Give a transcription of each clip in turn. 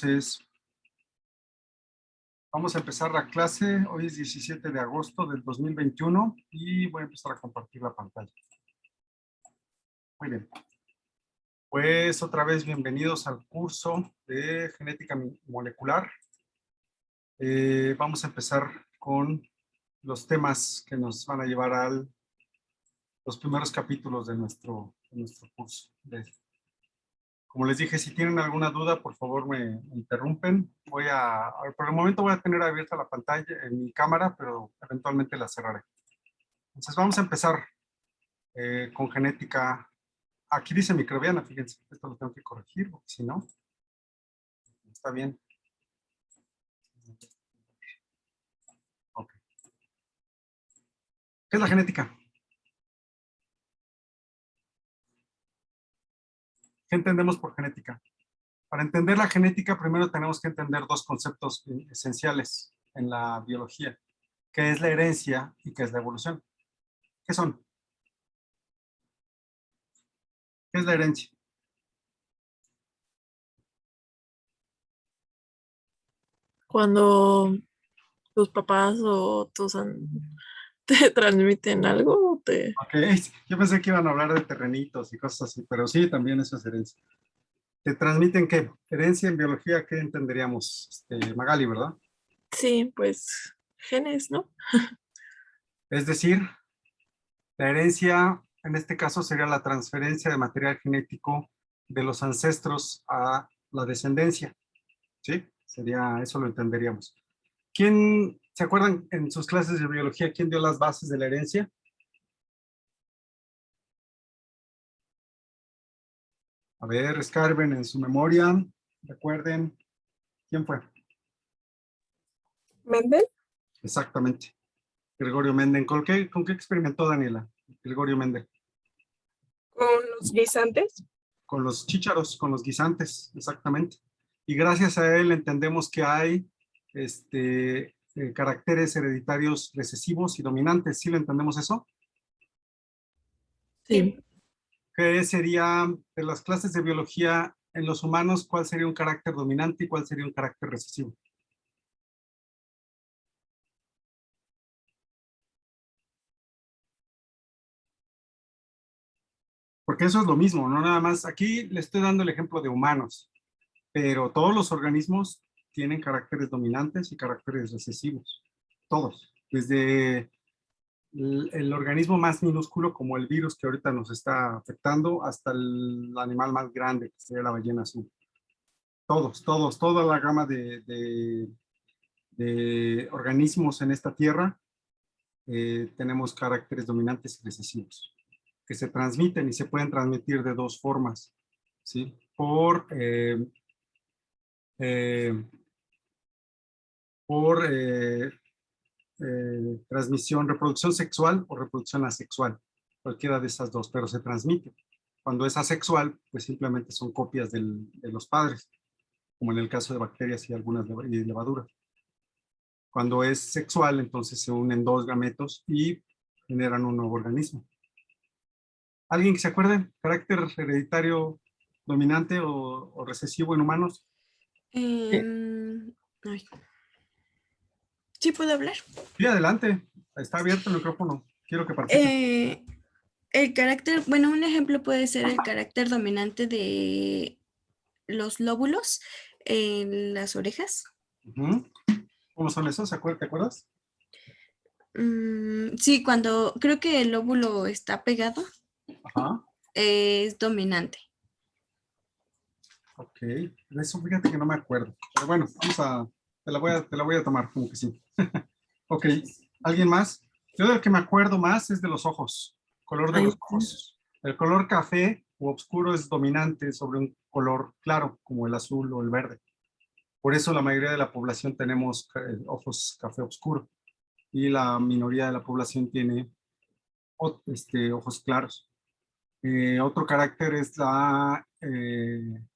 Entonces, vamos a empezar la clase. Hoy es 17 de agosto del 2021 y voy a empezar a compartir la pantalla. Muy bien. Pues otra vez bienvenidos al curso de genética molecular. Vamos a empezar con los temas que nos van a llevar a los primeros capítulos de nuestro curso. Como les dije, si tienen alguna duda, por favor me interrumpen. Por el momento voy a tener abierta la pantalla en mi cámara, pero eventualmente la cerraré. Entonces vamos a empezar con genética. Aquí dice microbiana, fíjense, esto lo tengo que corregir, porque si no, está bien. Ok. ¿Qué es la genética? ¿Qué entendemos por genética? Para entender la genética, primero tenemos que entender dos conceptos esenciales en la biología, que es la herencia y que es la evolución. ¿Qué son? ¿Qué es la herencia? Cuando tus papás o te transmiten algo, Ok, yo pensé que iban a hablar de terrenitos y cosas así, pero sí, también eso es herencia. ¿Te transmiten qué? Herencia en biología, ¿qué entenderíamos? Magali, ¿verdad? Sí, pues genes, ¿no? Es decir, la herencia, en este caso, sería la transferencia de material genético de los ancestros a la descendencia. ¿Sí? Sería, eso lo entenderíamos. ¿Quién, se acuerdan en sus clases de biología, quién dio las bases de la herencia? A ver, escarben en su memoria, recuerden, ¿quién fue? ¿Mendel? Exactamente. Gregorio Mendel. ¿Con qué experimentó Daniela? Gregorio Mendel. Con los guisantes. Con los chícharos, con los guisantes, exactamente. Y gracias a él entendemos que hay caracteres hereditarios recesivos y dominantes. ¿Sí lo entendemos eso? Sí. ¿Qué sería de las clases de biología en los humanos? ¿Cuál sería un carácter dominante y cuál sería un carácter recesivo? Porque eso es lo mismo, no nada más. Aquí le estoy dando el ejemplo de humanos, pero todos los organismos tienen caracteres dominantes y caracteres recesivos. Todos. Desde el organismo más minúsculo, como el virus que ahorita nos está afectando, hasta el animal más grande, que sería la ballena azul. Toda la gama de organismos en esta tierra tenemos caracteres dominantes y recesivos, que se transmiten y se pueden transmitir de dos formas, ¿sí? Eh, por transmisión, reproducción sexual o reproducción asexual, cualquiera de esas dos, pero se transmite. Cuando es asexual, pues simplemente son copias de los padres, como en el caso de bacterias y algunas levaduras. Cuando es sexual, entonces se unen dos gametos y generan un nuevo organismo. ¿Alguien que se acuerde? ¿Carácter hereditario dominante o recesivo en humanos? Ay. ¿Sí puedo hablar? Sí, adelante. Está abierto el micrófono. Quiero que participe. El carácter, bueno, un ejemplo puede ser el carácter dominante de los lóbulos en las orejas. ¿Cómo son esos? ¿Te acuerdas? Sí, cuando creo que el lóbulo está pegado, Ajá. es dominante. Ok. De eso fíjate que no me acuerdo. Pero bueno, te la voy a tomar, como que sí. Ok. ¿Alguien más? Yo del que me acuerdo más es de los ojos. Color de Ay, los ojos. El color café u oscuro es dominante sobre un color claro, como el azul o el verde. Por eso la mayoría de la población tenemos ojos café oscuro y la minoría de la población tiene ojos claros. Otro carácter es el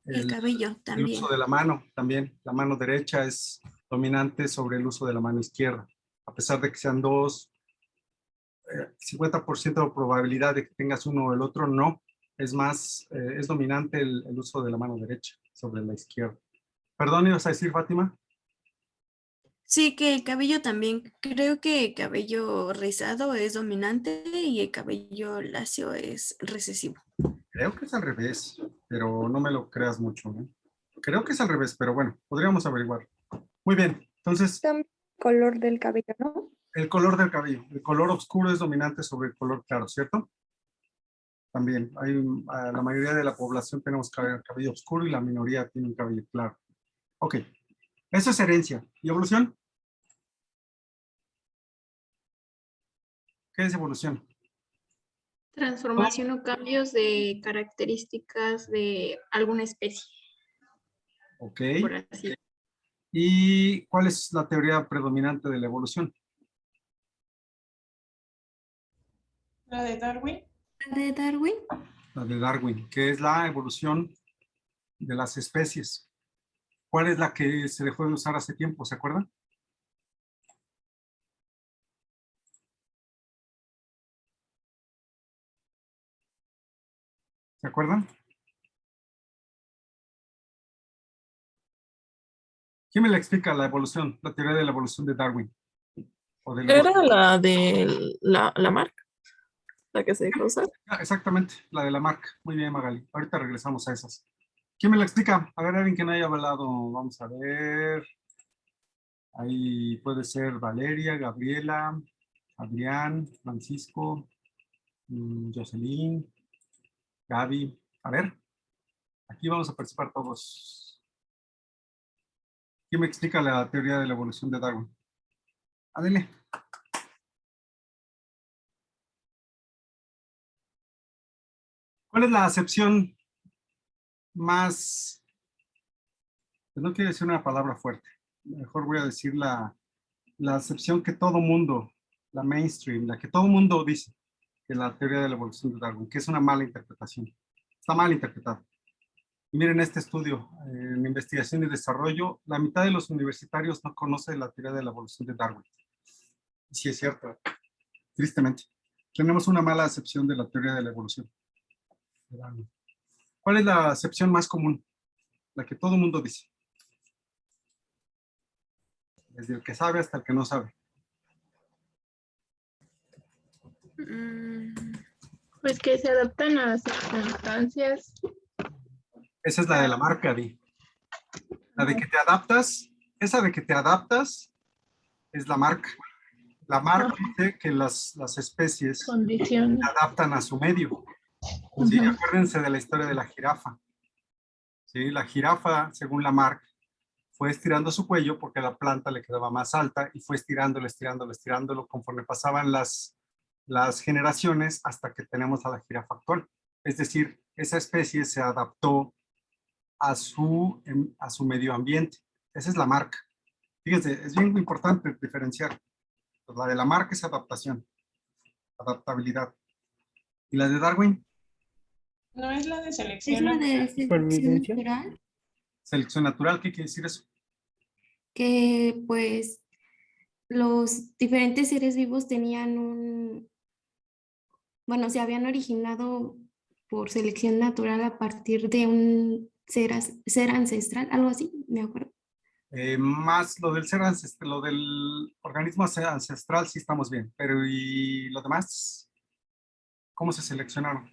el, cabello el uso también. de la mano también. La mano derecha es dominante sobre el uso de la mano izquierda. A pesar de que sean dos, 50% de probabilidad de que tengas uno o el otro, no. Es más, es dominante el uso de la mano derecha sobre la izquierda. Perdón, ¿ibas a decir, Fátima? Sí, que el cabello también, creo que el cabello rizado es dominante y el cabello lacio es recesivo. Creo que es al revés, pero no me lo creas mucho, ¿no? Creo que es al revés, pero bueno, podríamos averiguar. Muy bien, entonces, También el color del cabello, ¿no? el color del cabello. El color oscuro es dominante sobre el color claro, ¿cierto? También, la mayoría de la población tenemos cabello oscuro y la minoría tiene un cabello claro. Ok, eso es herencia. ¿Y evolución? ¿Qué es evolución? Transformación o cambios de características de alguna especie, Ok. por así. ¿Y cuál es la teoría predominante de la evolución? La de Darwin. ¿De Darwin? La de Darwin, que es la evolución de las especies. ¿Cuál es la que se dejó de usar hace tiempo? ¿Se acuerdan? ¿Se acuerdan? ¿Quién me la explica la evolución, la teoría de la evolución de Darwin? O de la Era la de la marca, la que se dejó usar. Exactamente, la de la marca. Muy bien, Magali. Ahorita regresamos a esas. ¿Quién me la explica? A ver, alguien que no haya hablado. Vamos a ver. Ahí puede ser Valeria, Gabriela, Adrián, Francisco, Jocelyn, Gaby. A ver, aquí vamos a participar todos. ¿Quién me explica la teoría de la evolución de Darwin? Adele. ¿Cuál es la acepción más, pues no quiero decir una palabra fuerte, mejor voy a decir la acepción que todo mundo, la mainstream, la que todo mundo dice, que la teoría de la evolución de Darwin, que es una mala interpretación. Está mal interpretada. Y miren este estudio, en investigación y desarrollo, la mitad de los universitarios no conoce la teoría de la evolución de Darwin. Y sí es cierto, tristemente. Tenemos una mala acepción de la teoría de la evolución de Darwin. ¿Cuál es la acepción más común? La que todo el mundo dice. Desde el que sabe hasta el que no sabe. Pues que se adaptan a las circunstancias. Esa es la de la marca, Di. La de que te adaptas, esa de que te adaptas es la marca. La marca dice que las especies Condiciones. se adaptan a su medio. Sí, acuérdense de la historia de la jirafa. ¿Sí? La jirafa, según la marca, fue estirando su cuello porque la planta le quedaba más alta y fue estirándolo, estirándolo, estirándolo conforme pasaban las generaciones hasta que tenemos a la jirafa actual. Es decir, esa especie se adaptó a su medio ambiente. Esa es la marca. Fíjense, es bien importante diferenciar. Pues la de la marca es adaptación, adaptabilidad. ¿Y la de Darwin? No es la de ¿Es selección. la de selección Supervivencia. natural? Selección natural, ¿qué quiere decir eso? Que pues los diferentes seres vivos tenían bueno, se habían originado por selección natural a partir de un ser ancestral, algo así, me acuerdo. Más lo del ser ancestral, lo del organismo ancestral, sí estamos bien, pero ¿y lo demás? ¿Cómo se seleccionaron?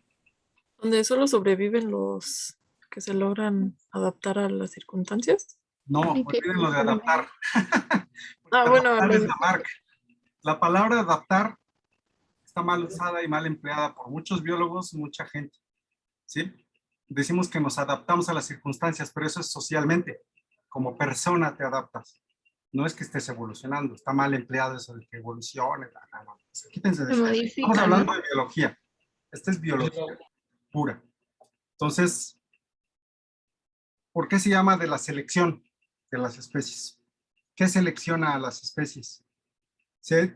Donde solo sobreviven los que se logran adaptar a las circunstancias. No, Y que- olviden lo de adaptar. Bueno, Adaptar es la marca. La palabra adaptar está mal usada y mal empleada por muchos biólogos y mucha gente. ¿Sí? Decimos que nos adaptamos a las circunstancias, pero eso es socialmente. Como persona te adaptas. No es que estés evolucionando. Está mal empleado eso de que evolucione. No. Quítense de Se eso. modifica, Estamos hablando ¿no? de biología. Esta es biología pura. Entonces, ¿por qué se llama de la selección de las especies? ¿Qué selecciona a las especies?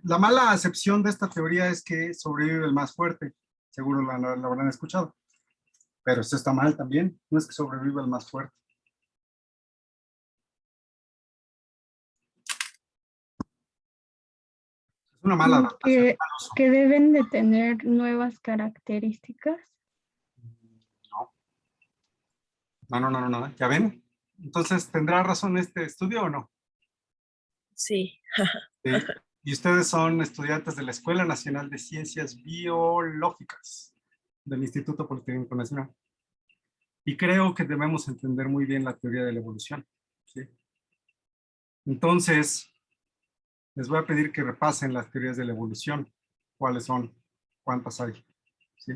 La mala acepción de esta teoría es que sobrevive el más fuerte. Seguro lo habrán escuchado. Pero esto está mal también. No es que sobreviva el más fuerte. Es una mala adaptación. Que deben de tener nuevas características. No. ¿Ya ven? Entonces, ¿tendrá razón este estudio o no? Sí. Sí. Y ustedes son estudiantes de la Escuela Nacional de Ciencias Biológicas del Instituto Politécnico Nacional. Y creo que debemos entender muy bien la teoría de la evolución. ¿Sí? Entonces, les voy a pedir que repasen las teorías de la evolución. ¿Cuáles son? ¿Cuántas hay? ¿Sí?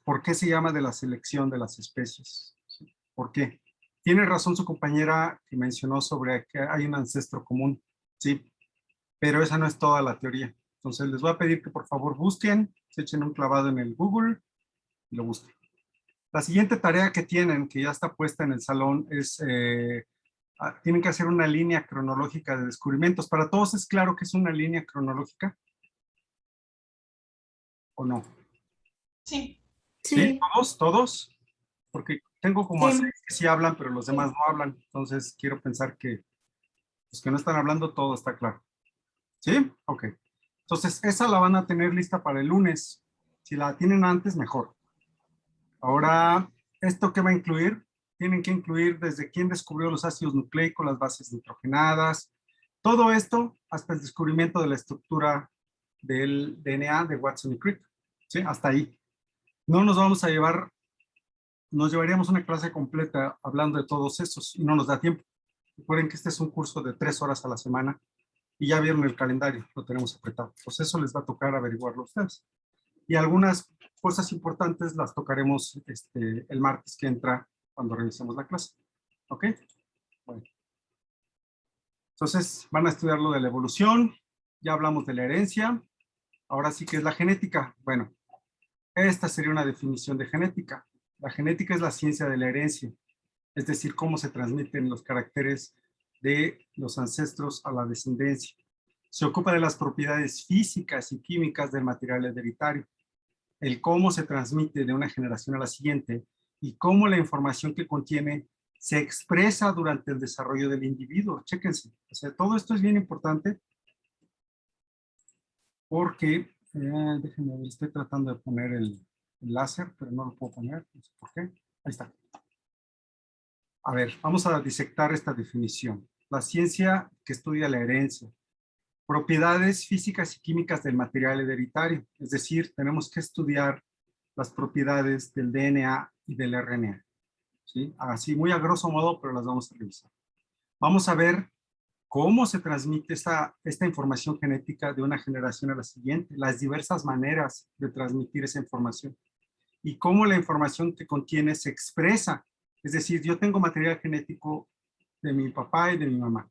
¿Por qué se llama de la selección de las especies? ¿Sí? ¿Por qué? Tiene razón su compañera que mencionó sobre que hay un ancestro común. Sí, pero esa no es toda la teoría. Entonces les voy a pedir que por favor busquen, se echen un clavado en el Google y lo busquen. La siguiente tarea que tienen, que ya está puesta en el salón, es, tienen que hacer una línea cronológica de descubrimientos. ¿Para todos es claro que es una línea cronológica? ¿O no? Sí. ¿Sí? Sí, ¿Todos? ¿Todos? Porque tengo como a Sí. 6 que sí hablan, pero los demás no hablan. Entonces quiero pensar que los que no están hablando, todo está claro. ¿Sí? Ok. Entonces, esa la van a tener lista para el lunes. Si la tienen antes, mejor. Ahora, ¿esto qué va a incluir? Tienen que incluir desde quién descubrió los ácidos nucleicos, las bases nitrogenadas, todo esto hasta el descubrimiento de la estructura del DNA de Watson y Crick. ¿Sí? Hasta ahí. No nos vamos a llevar, nos llevaríamos una clase completa hablando de todos esos y no nos da tiempo. Recuerden que este es un curso de 3 horas a la semana y ya vieron el calendario, lo tenemos apretado. Pues eso les va a tocar averiguarlo a ustedes. Y algunas cosas importantes las tocaremos el martes que entra cuando revisemos la clase. ¿Ok? Bueno. Entonces van a estudiar lo de la evolución, ya hablamos de la herencia, ahora sí que es la genética. Bueno, esta sería una definición de genética. La genética es la ciencia de la herencia, es decir, cómo se transmiten los caracteres de los ancestros a la descendencia. Se ocupa de las propiedades físicas y químicas del material hereditario, el cómo se transmite de una generación a la siguiente y cómo la información que contiene se expresa durante el desarrollo del individuo. Chéquense. O sea, todo esto es bien importante porque, déjenme ver, estoy tratando de poner el láser, pero no lo puedo poner, no sé por qué. Ahí está. A ver, vamos a disectar esta definición. La ciencia que estudia la herencia. Propiedades físicas y químicas del material hereditario. Es decir, tenemos que estudiar las propiedades del DNA y del RNA. ¿Sí? Así muy a grosso modo, pero las vamos a revisar. Vamos a ver cómo se transmite esta información genética de una generación a la siguiente, las diversas maneras de transmitir esa información y cómo la información que contiene se expresa. Es decir, yo tengo material genético de mi papá y de mi mamá.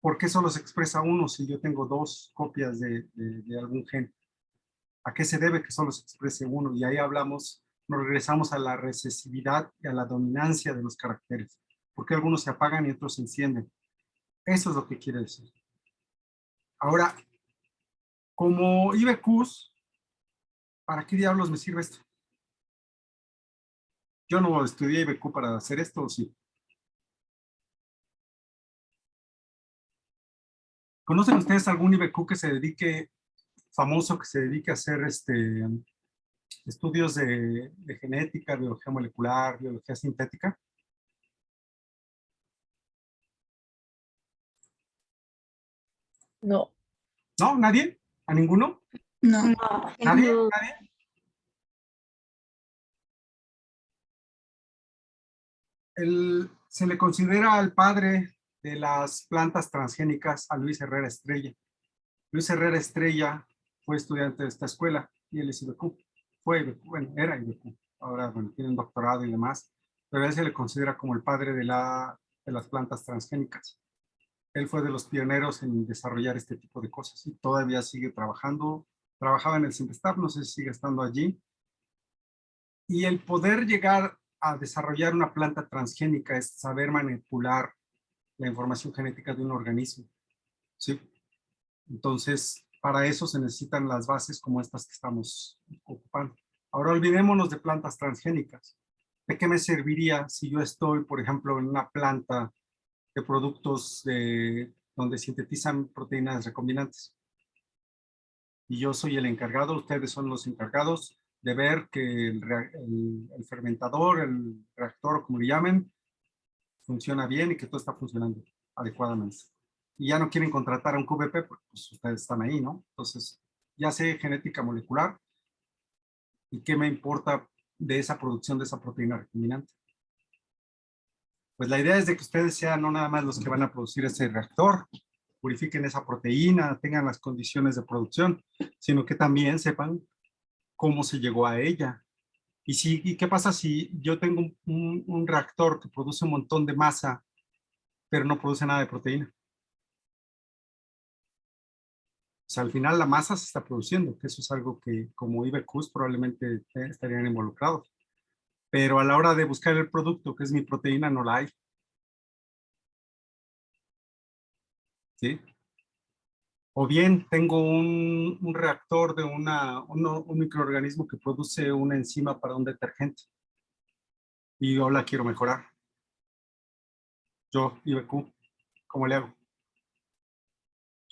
¿Por qué solo se expresa uno si yo tengo 2 copias de algún gen? ¿A qué se debe que solo se exprese uno? Y ahí hablamos, nos regresamos a la recesividad y a la dominancia de los caracteres. ¿Por qué algunos se apagan y otros se encienden? Eso es lo que quiere decir. Ahora, como IBQs, ¿para qué diablos me sirve esto? Yo no estudié IBQ para hacer esto, ¿o sí? ¿Conocen ustedes algún IBQ que se dedique, famoso, que se dedique a hacer estudios de genética, biología molecular, biología sintética? No. ¿No? ¿Nadie? ¿A ninguno? No. ¿Nadie? No. ¿Nadie? Se le considera al padre de las plantas transgénicas a Luis Herrera Estrella. Luis Herrera Estrella fue estudiante de esta escuela y él es IBQ. Fue IBQ, bueno, era IBQ. Ahora, bueno, tiene un doctorado y demás, pero él se le considera como el padre de las plantas transgénicas. Él fue de los pioneros en desarrollar este tipo de cosas y todavía sigue trabajando. Trabajaba en el CIMPESTAB, no sé si sigue estando allí. Y el poder llegar a desarrollar una planta transgénica es saber manipular la información genética de un organismo. ¿Sí? Entonces, para eso se necesitan las bases como estas que estamos ocupando. Ahora olvidémonos de plantas transgénicas. ¿De qué me serviría si yo estoy, por ejemplo, en una planta de productos donde sintetizan proteínas recombinantes? Y yo soy el encargado, ustedes son los encargados de ver que el fermentador, el reactor, como le llamen, funciona bien y que todo está funcionando adecuadamente. Y ya no quieren contratar a un QVP, porque pues, ustedes están ahí, ¿no? Entonces, ya sé genética molecular y qué me importa de esa producción de esa proteína recombinante. Pues la idea es de que ustedes sean no nada más los que van a producir ese reactor, purifiquen esa proteína, tengan las condiciones de producción, sino que también sepan cómo se llegó a ella. ¿Y qué pasa si yo tengo un reactor que produce un montón de masa, pero no produce nada de proteína? O sea, al final la masa se está produciendo, que eso es algo que como IBQs probablemente estarían involucrados. Pero a la hora de buscar el producto, que es mi proteína, no la hay. ¿Sí? O bien tengo un reactor de un microorganismo que produce una enzima para un detergente. Y yo la quiero mejorar. Yo, IBQ, ¿cómo le hago?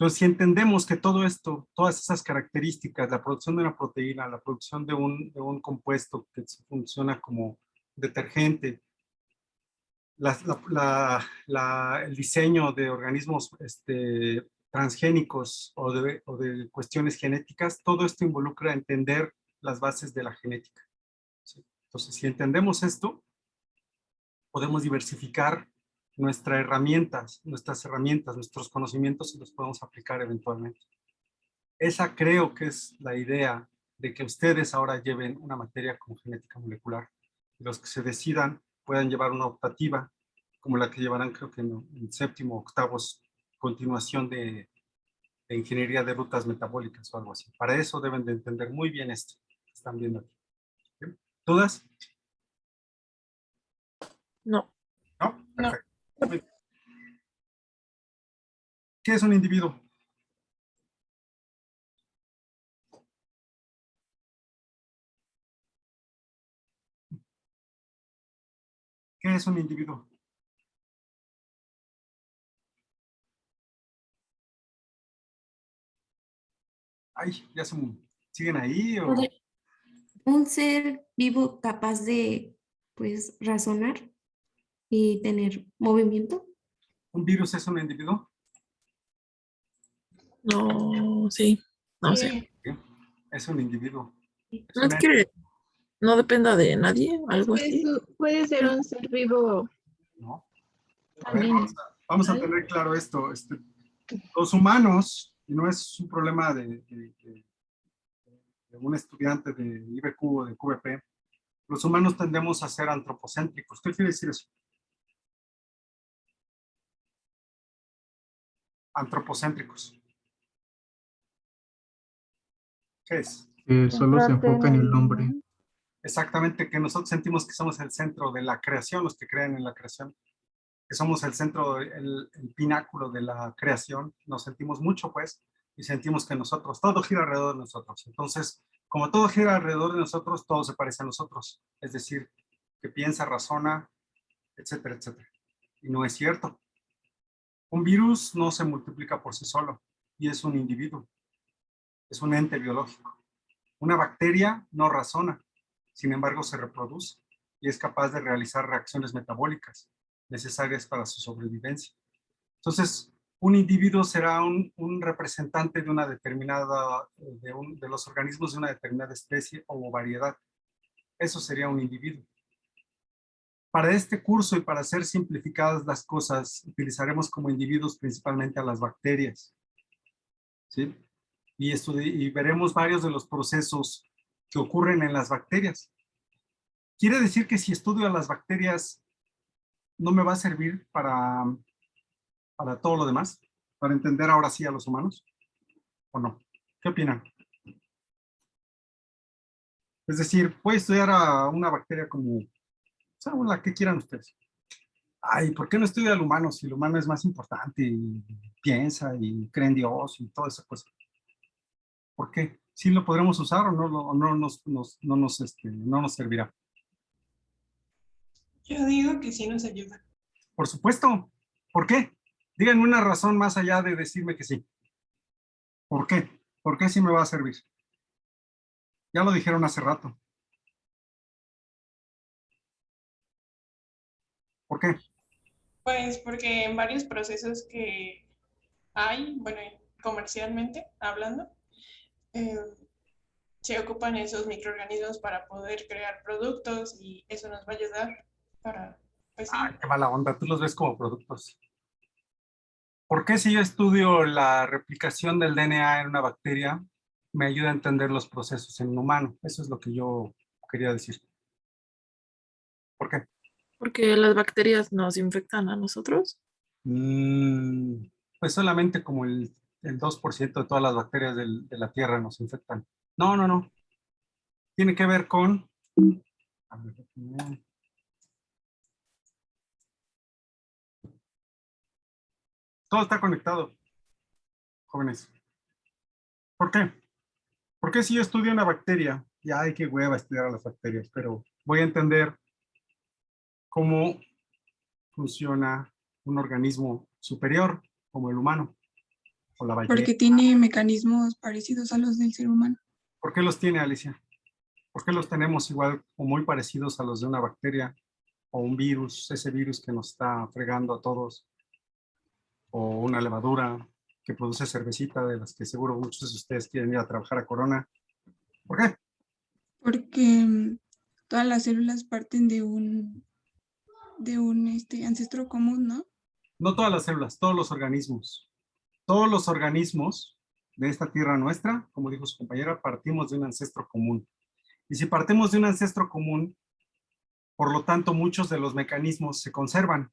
Entonces, si entendemos que todo esto, todas esas características, la producción de una proteína, la producción de un compuesto que funciona como detergente, el diseño de organismos transgénicos o de cuestiones genéticas, todo esto involucra entender las bases de la genética. ¿Sí? Entonces, si entendemos esto, podemos diversificar nuestras herramientas, nuestros conocimientos y los podemos aplicar eventualmente. Esa creo que es la idea de que ustedes ahora lleven una materia como genética molecular. Y los que se decidan puedan llevar una optativa, como la que llevarán creo que en séptimo o octavos, continuación de ingeniería de rutas metabólicas o algo así. Para eso deben de entender muy bien esto que están viendo aquí. ¿Sí? ¿Dudas? No. ¿No? Perfecto. No. ¿Qué es un individuo? ¿Qué es un individuo? Ay, ya siguen ahí o... Un ser vivo capaz de, pues, razonar y tener movimiento. ¿Un virus es un individuo? No, sí. No sé. Sí, ¿Sí? Es un individuo. Es No un es que no dependa de nadie, algo así. puede ser un ser vivo ¿no? A ver, también. vamos a tener claro esto. Los humanos, y no es un problema de un estudiante de IBQ o de QVP, los humanos tendemos a ser antropocéntricos. ¿Qué quiere decir eso? Antropocéntricos. ¿Qué es? Solo se enfoca en el nombre. Exactamente, que nosotros sentimos que somos el centro de la creación, los que creen en la creación, que somos el centro, el pináculo de la creación, nos sentimos mucho pues, y sentimos que nosotros, todo gira alrededor de nosotros. Entonces, como todo gira alrededor de nosotros, todo se parece a nosotros, es decir, que piensa, razona, etcétera, etcétera. Y no es cierto. Un virus no se multiplica por sí solo, y es un individuo, es un ente biológico. Una bacteria no razona, sin embargo se reproduce y es capaz de realizar reacciones metabólicas necesarias para su sobrevivencia. Entonces, un individuo será un representante de una determinada, de los organismos de una determinada especie o variedad. Eso sería un individuo. Para este curso y para hacer simplificadas las cosas, utilizaremos como individuos principalmente a las bacterias. ¿Sí? Y veremos varios de los procesos que ocurren en las bacterias. ¿Quiere decir que si estudio a las bacterias no me va a servir para todo lo demás? ¿Para entender ahora sí a los humanos? ¿O no? ¿Qué opinan? Es decir, puedo estudiar a una bacteria como, o sea, la que quieran ustedes. Ay, ¿por qué no estudia al humano si el humano es más importante y piensa y cree en Dios y toda esa cosa? ¿Por qué? ¿Sí lo podremos usar o no nos servirá? Yo digo que sí nos ayuda. Por supuesto. ¿Por qué? Díganme una razón más allá de decirme que sí. ¿Por qué? ¿Por qué sí me va a servir? Ya lo dijeron hace rato. ¿Por qué? Pues porque en varios procesos que hay, bueno, comercialmente hablando, eh, se ocupan esos microorganismos para poder crear productos y eso nos va a ayudar para, pues sí, Ay, qué mala onda, tú los ves como productos. ¿Por qué si yo estudio la replicación del DNA en una bacteria, me ayuda a entender los procesos en un humano? Eso es lo que yo quería decir. ¿Por qué? Porque las bacterias nos infectan a nosotros. Pues solamente como el 2% de todas las bacterias de la Tierra nos infectan. No, no, no. Tiene que ver con... A ver, todo está conectado, jóvenes. ¿Por qué? Porque si yo estudio una bacteria, ya hay que hueva estudiar a las bacterias, pero voy a entender cómo funciona un organismo superior como el humano o la ballena. Porque tiene mecanismos parecidos a los del ser humano. ¿Por qué los tiene, Alicia? ¿Por qué los tenemos igual o muy parecidos a los de una bacteria o un virus, ese virus que nos está fregando a todos, o una levadura que produce cervecita de las que seguro muchos de ustedes quieren ir a trabajar a Corona? ¿Por qué? Porque todas las células parten de un ancestro común, ¿no? No todas las células, todos los organismos. Todos los organismos de esta tierra nuestra, como dijo su compañera, partimos de un ancestro común. Y si partimos de un ancestro común, por lo tanto, muchos de los mecanismos se conservan,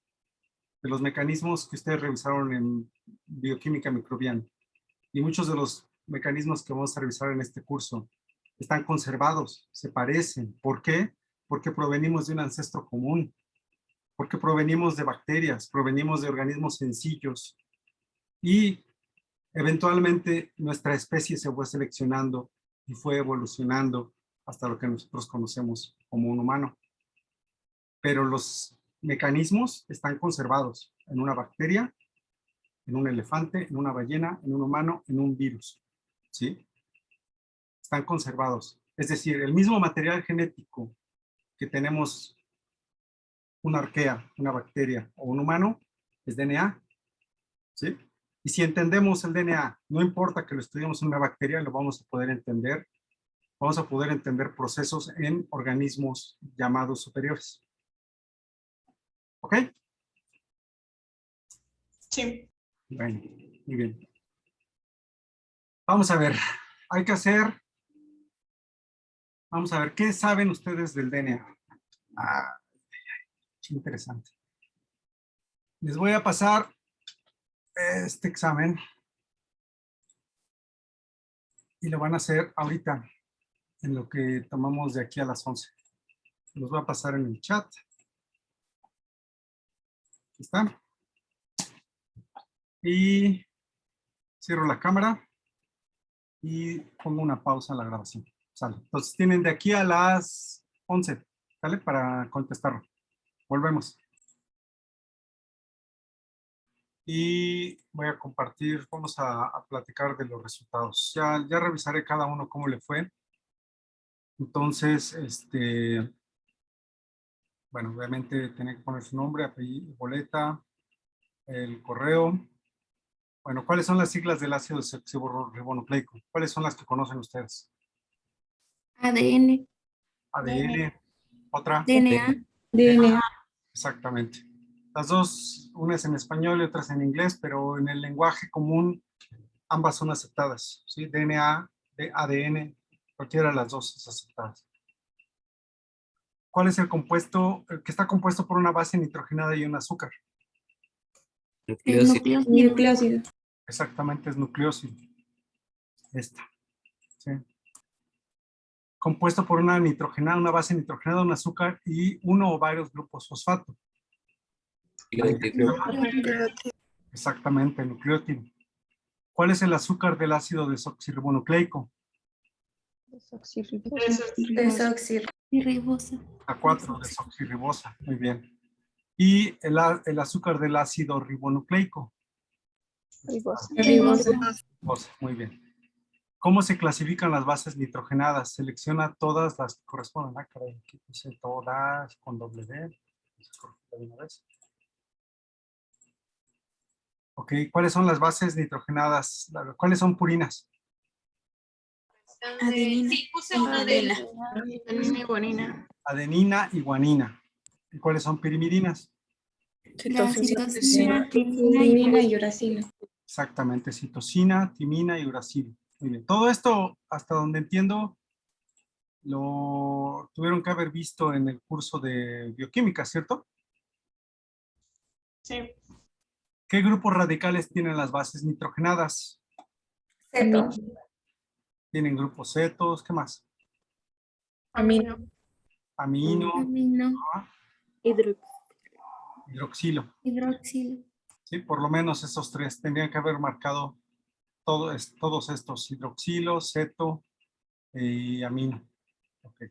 de los mecanismos que ustedes revisaron en bioquímica microbiana. Y muchos de los mecanismos que vamos a revisar en este curso están conservados, se parecen. ¿Por qué? Porque provenimos de un ancestro común, porque provenimos de bacterias, provenimos de organismos sencillos y eventualmente nuestra especie se fue seleccionando y fue evolucionando hasta lo que nosotros conocemos como un humano. Pero los mecanismos están conservados en una bacteria, en un elefante, en una ballena, en un humano, en un virus, ¿sí? Están conservados. Es decir, el mismo material genético que tenemos una arquea, una bacteria o un humano es DNA, ¿sí? Y si entendemos el DNA, no importa que lo estudiemos en una bacteria, lo vamos a poder entender. Vamos a poder entender procesos en organismos llamados superiores. ¿Ok? sí. Bueno, muy bien. Vamos a ver, vamos a ver, ¿qué saben ustedes del DNA? Ah, qué interesante. Les voy a pasar este examen y lo van a hacer ahorita, en lo que tomamos de aquí a las 11. Los voy a pasar en el chat. Aquí está. Y cierro la cámara y pongo una pausa en la grabación. Sale. Entonces tienen de aquí a las 11, ¿sale? Para contestarlo. Volvemos. Y voy a compartir, vamos a platicar de los resultados. Ya revisaré cada uno cómo le fue. Entonces, bueno, obviamente tienen que poner su nombre, apellido, boleta, el correo. Bueno, ¿cuáles son las siglas del ácido desoxirribonucleico? ¿Cuáles son las que conocen ustedes? ADN, ADN, otra. DNA, DNA. Exactamente. Las dos, una es en español y otra es en inglés, pero en el lenguaje común ambas son aceptadas, ¿sí? DNA, ADN, cualquiera de las dos es aceptada. ¿Cuál es el compuesto que está compuesto por una base nitrogenada y un azúcar? el nucleósido. Nucleócido. Exactamente, es nucleósido. Esta. ¿Sí? Compuesto por una nitrogenada, una base nitrogenada, un azúcar y uno o varios grupos fosfato. Exactamente, nucleótido. ¿Cuál es el azúcar del ácido desoxirribonucleico? Ribosa. A4, desoxirribosa. Muy bien. Y el azúcar del ácido ribonucleico. Ribosa. Ribosa, muy bien. ¿Cómo se clasifican las bases nitrogenadas? Selecciona todas las que corresponden. Ah, caray, aquí puse todas con doble D. Vamos a corregirla de una vez. Ok, ¿cuáles son las bases nitrogenadas? ¿Cuáles son purinas? Adenina. Sí, puse y una de guanina. Adenina y guanina. Adenina y guanina. ¿Y cuáles son pirimidinas? La Citosina. citosina, timina y uracilo. Exactamente, citosina, timina y uracilo. Muy bien. Todo esto, hasta donde entiendo, lo tuvieron que haber visto en el curso de bioquímica, ¿cierto? Sí. ¿Qué grupos radicales tienen las bases nitrogenadas? Amino. Tienen grupos cetos, ¿qué más? Amino. Amino, Amino, hidroxilo. hidroxilo. Sí, por lo menos esos tres tendrían que haber marcado todos estos: hidroxilo, ceto y amino. Ok.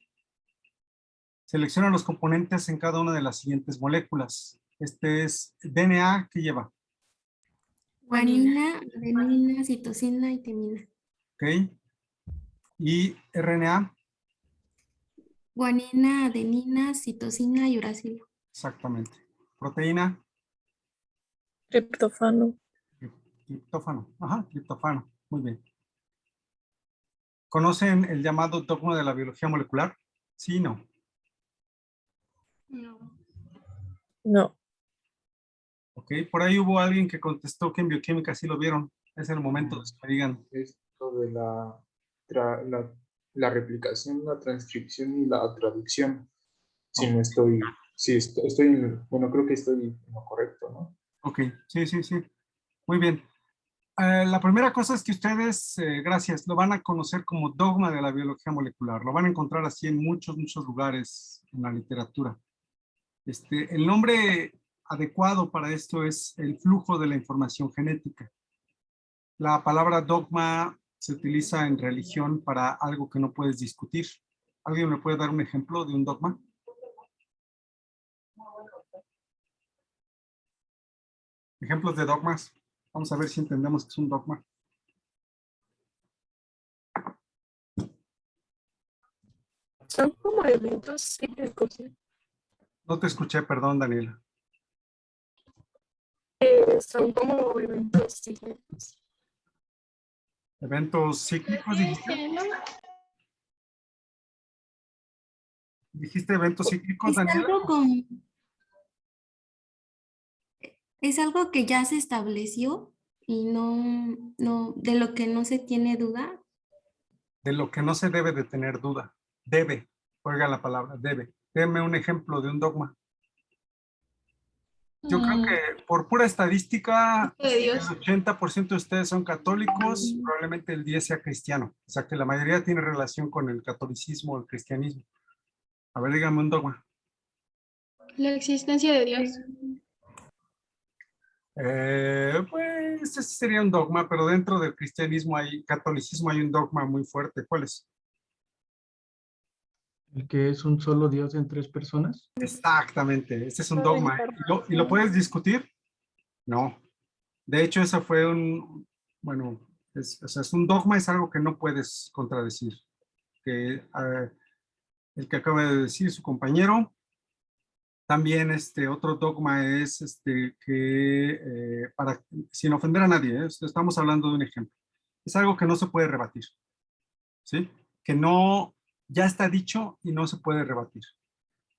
Selecciona los componentes en cada una de las siguientes moléculas. Este es DNA, ¿qué lleva? Guanina, adenina, citosina y timina. Ok. Y RNA, Guanina, adenina, citosina y uracilo. exactamente. Proteína, Triptófano. triptófano. Ajá, triptófano. Muy bien. ¿Conocen el llamado dogma de la biología molecular? Sí, no. No. No. Ok, por ahí hubo alguien que contestó que en bioquímica sí lo vieron. Es el momento de que me digan. Esto de la replicación, la transcripción y la traducción. Si no estoy, sí, bueno, creo que estoy en lo correcto, ¿no? Ok, sí, sí, sí. Muy bien. La primera cosa es que ustedes, gracias, lo van a conocer como dogma de la biología molecular. Lo van a encontrar así en muchos lugares en la literatura. El nombre adecuado para esto es el flujo de la información genética. La palabra dogma se utiliza en religión para algo que no puedes discutir. ¿Alguien me puede dar un ejemplo de un dogma? Ejemplos de dogmas. Vamos a ver si entendemos que es un dogma. Son como eventos cíclicos. No te escuché, perdón, Daniela. Son como eventos cíclicos. Eventos cíclicos, dijiste. ¿Dijiste eventos cíclicos, Es Daniela? algo como, es algo que ya se estableció y de lo que no se tiene duda. De lo que no se debe de tener duda. Debe. Oiga la palabra, debe. Deme un ejemplo de un dogma. Yo creo que por pura estadística, De Dios. el 80% de ustedes son católicos, probablemente el 10% sea cristiano. O sea que la mayoría tiene relación con el catolicismo o el cristianismo. A ver, dígame un dogma. La existencia de Dios. Pues ese sería un dogma, pero dentro del catolicismo hay un dogma muy fuerte. ¿Cuál es? El que es un solo Dios en tres personas. Exactamente, ese es un dogma. ¿Y lo puedes discutir? No. De hecho, eso fue bueno, o sea, es un dogma, es algo que no puedes contradecir. Que, el que acaba de decir su compañero. También otro dogma es que, sin ofender a nadie, estamos hablando de un ejemplo. Es algo que no se puede rebatir, ¿sí? Que no, ya está dicho y no se puede rebatir.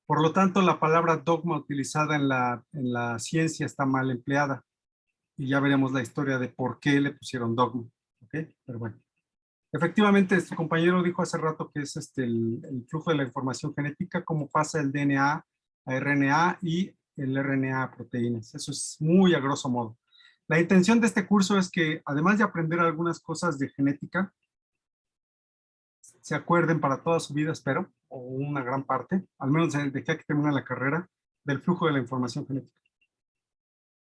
Por lo tanto, la palabra dogma utilizada en la ciencia está mal empleada. Y ya veremos la historia de por qué le pusieron dogma, ¿ok? Pero bueno. Efectivamente, este compañero dijo hace rato que es el flujo de la información genética, cómo pasa el DNA a RNA y el RNA a proteínas. Eso es muy a grosso modo. La intención de este curso es que, además de aprender algunas cosas de genética, se acuerden para toda su vida, espero, o una gran parte, al menos de que termina la carrera, del flujo de la información genética.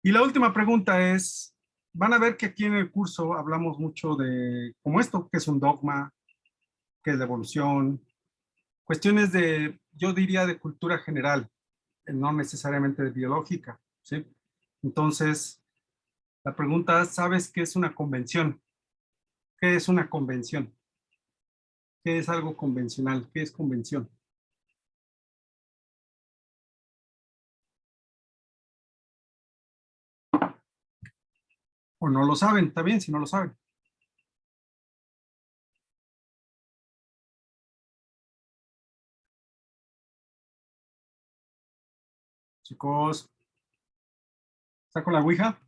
Y la última pregunta es, van a ver que aquí en el curso hablamos mucho de, como esto, que es un dogma, que es la evolución, cuestiones de, yo diría, de cultura general, no necesariamente de biológica, ¿sí? Entonces, la pregunta, ¿sabes qué es una convención? ¿Qué es una convención? ¿Qué es algo convencional? ¿Qué es convención? O no lo saben, está bien si no lo saben. Chicos, ¿está con la ouija?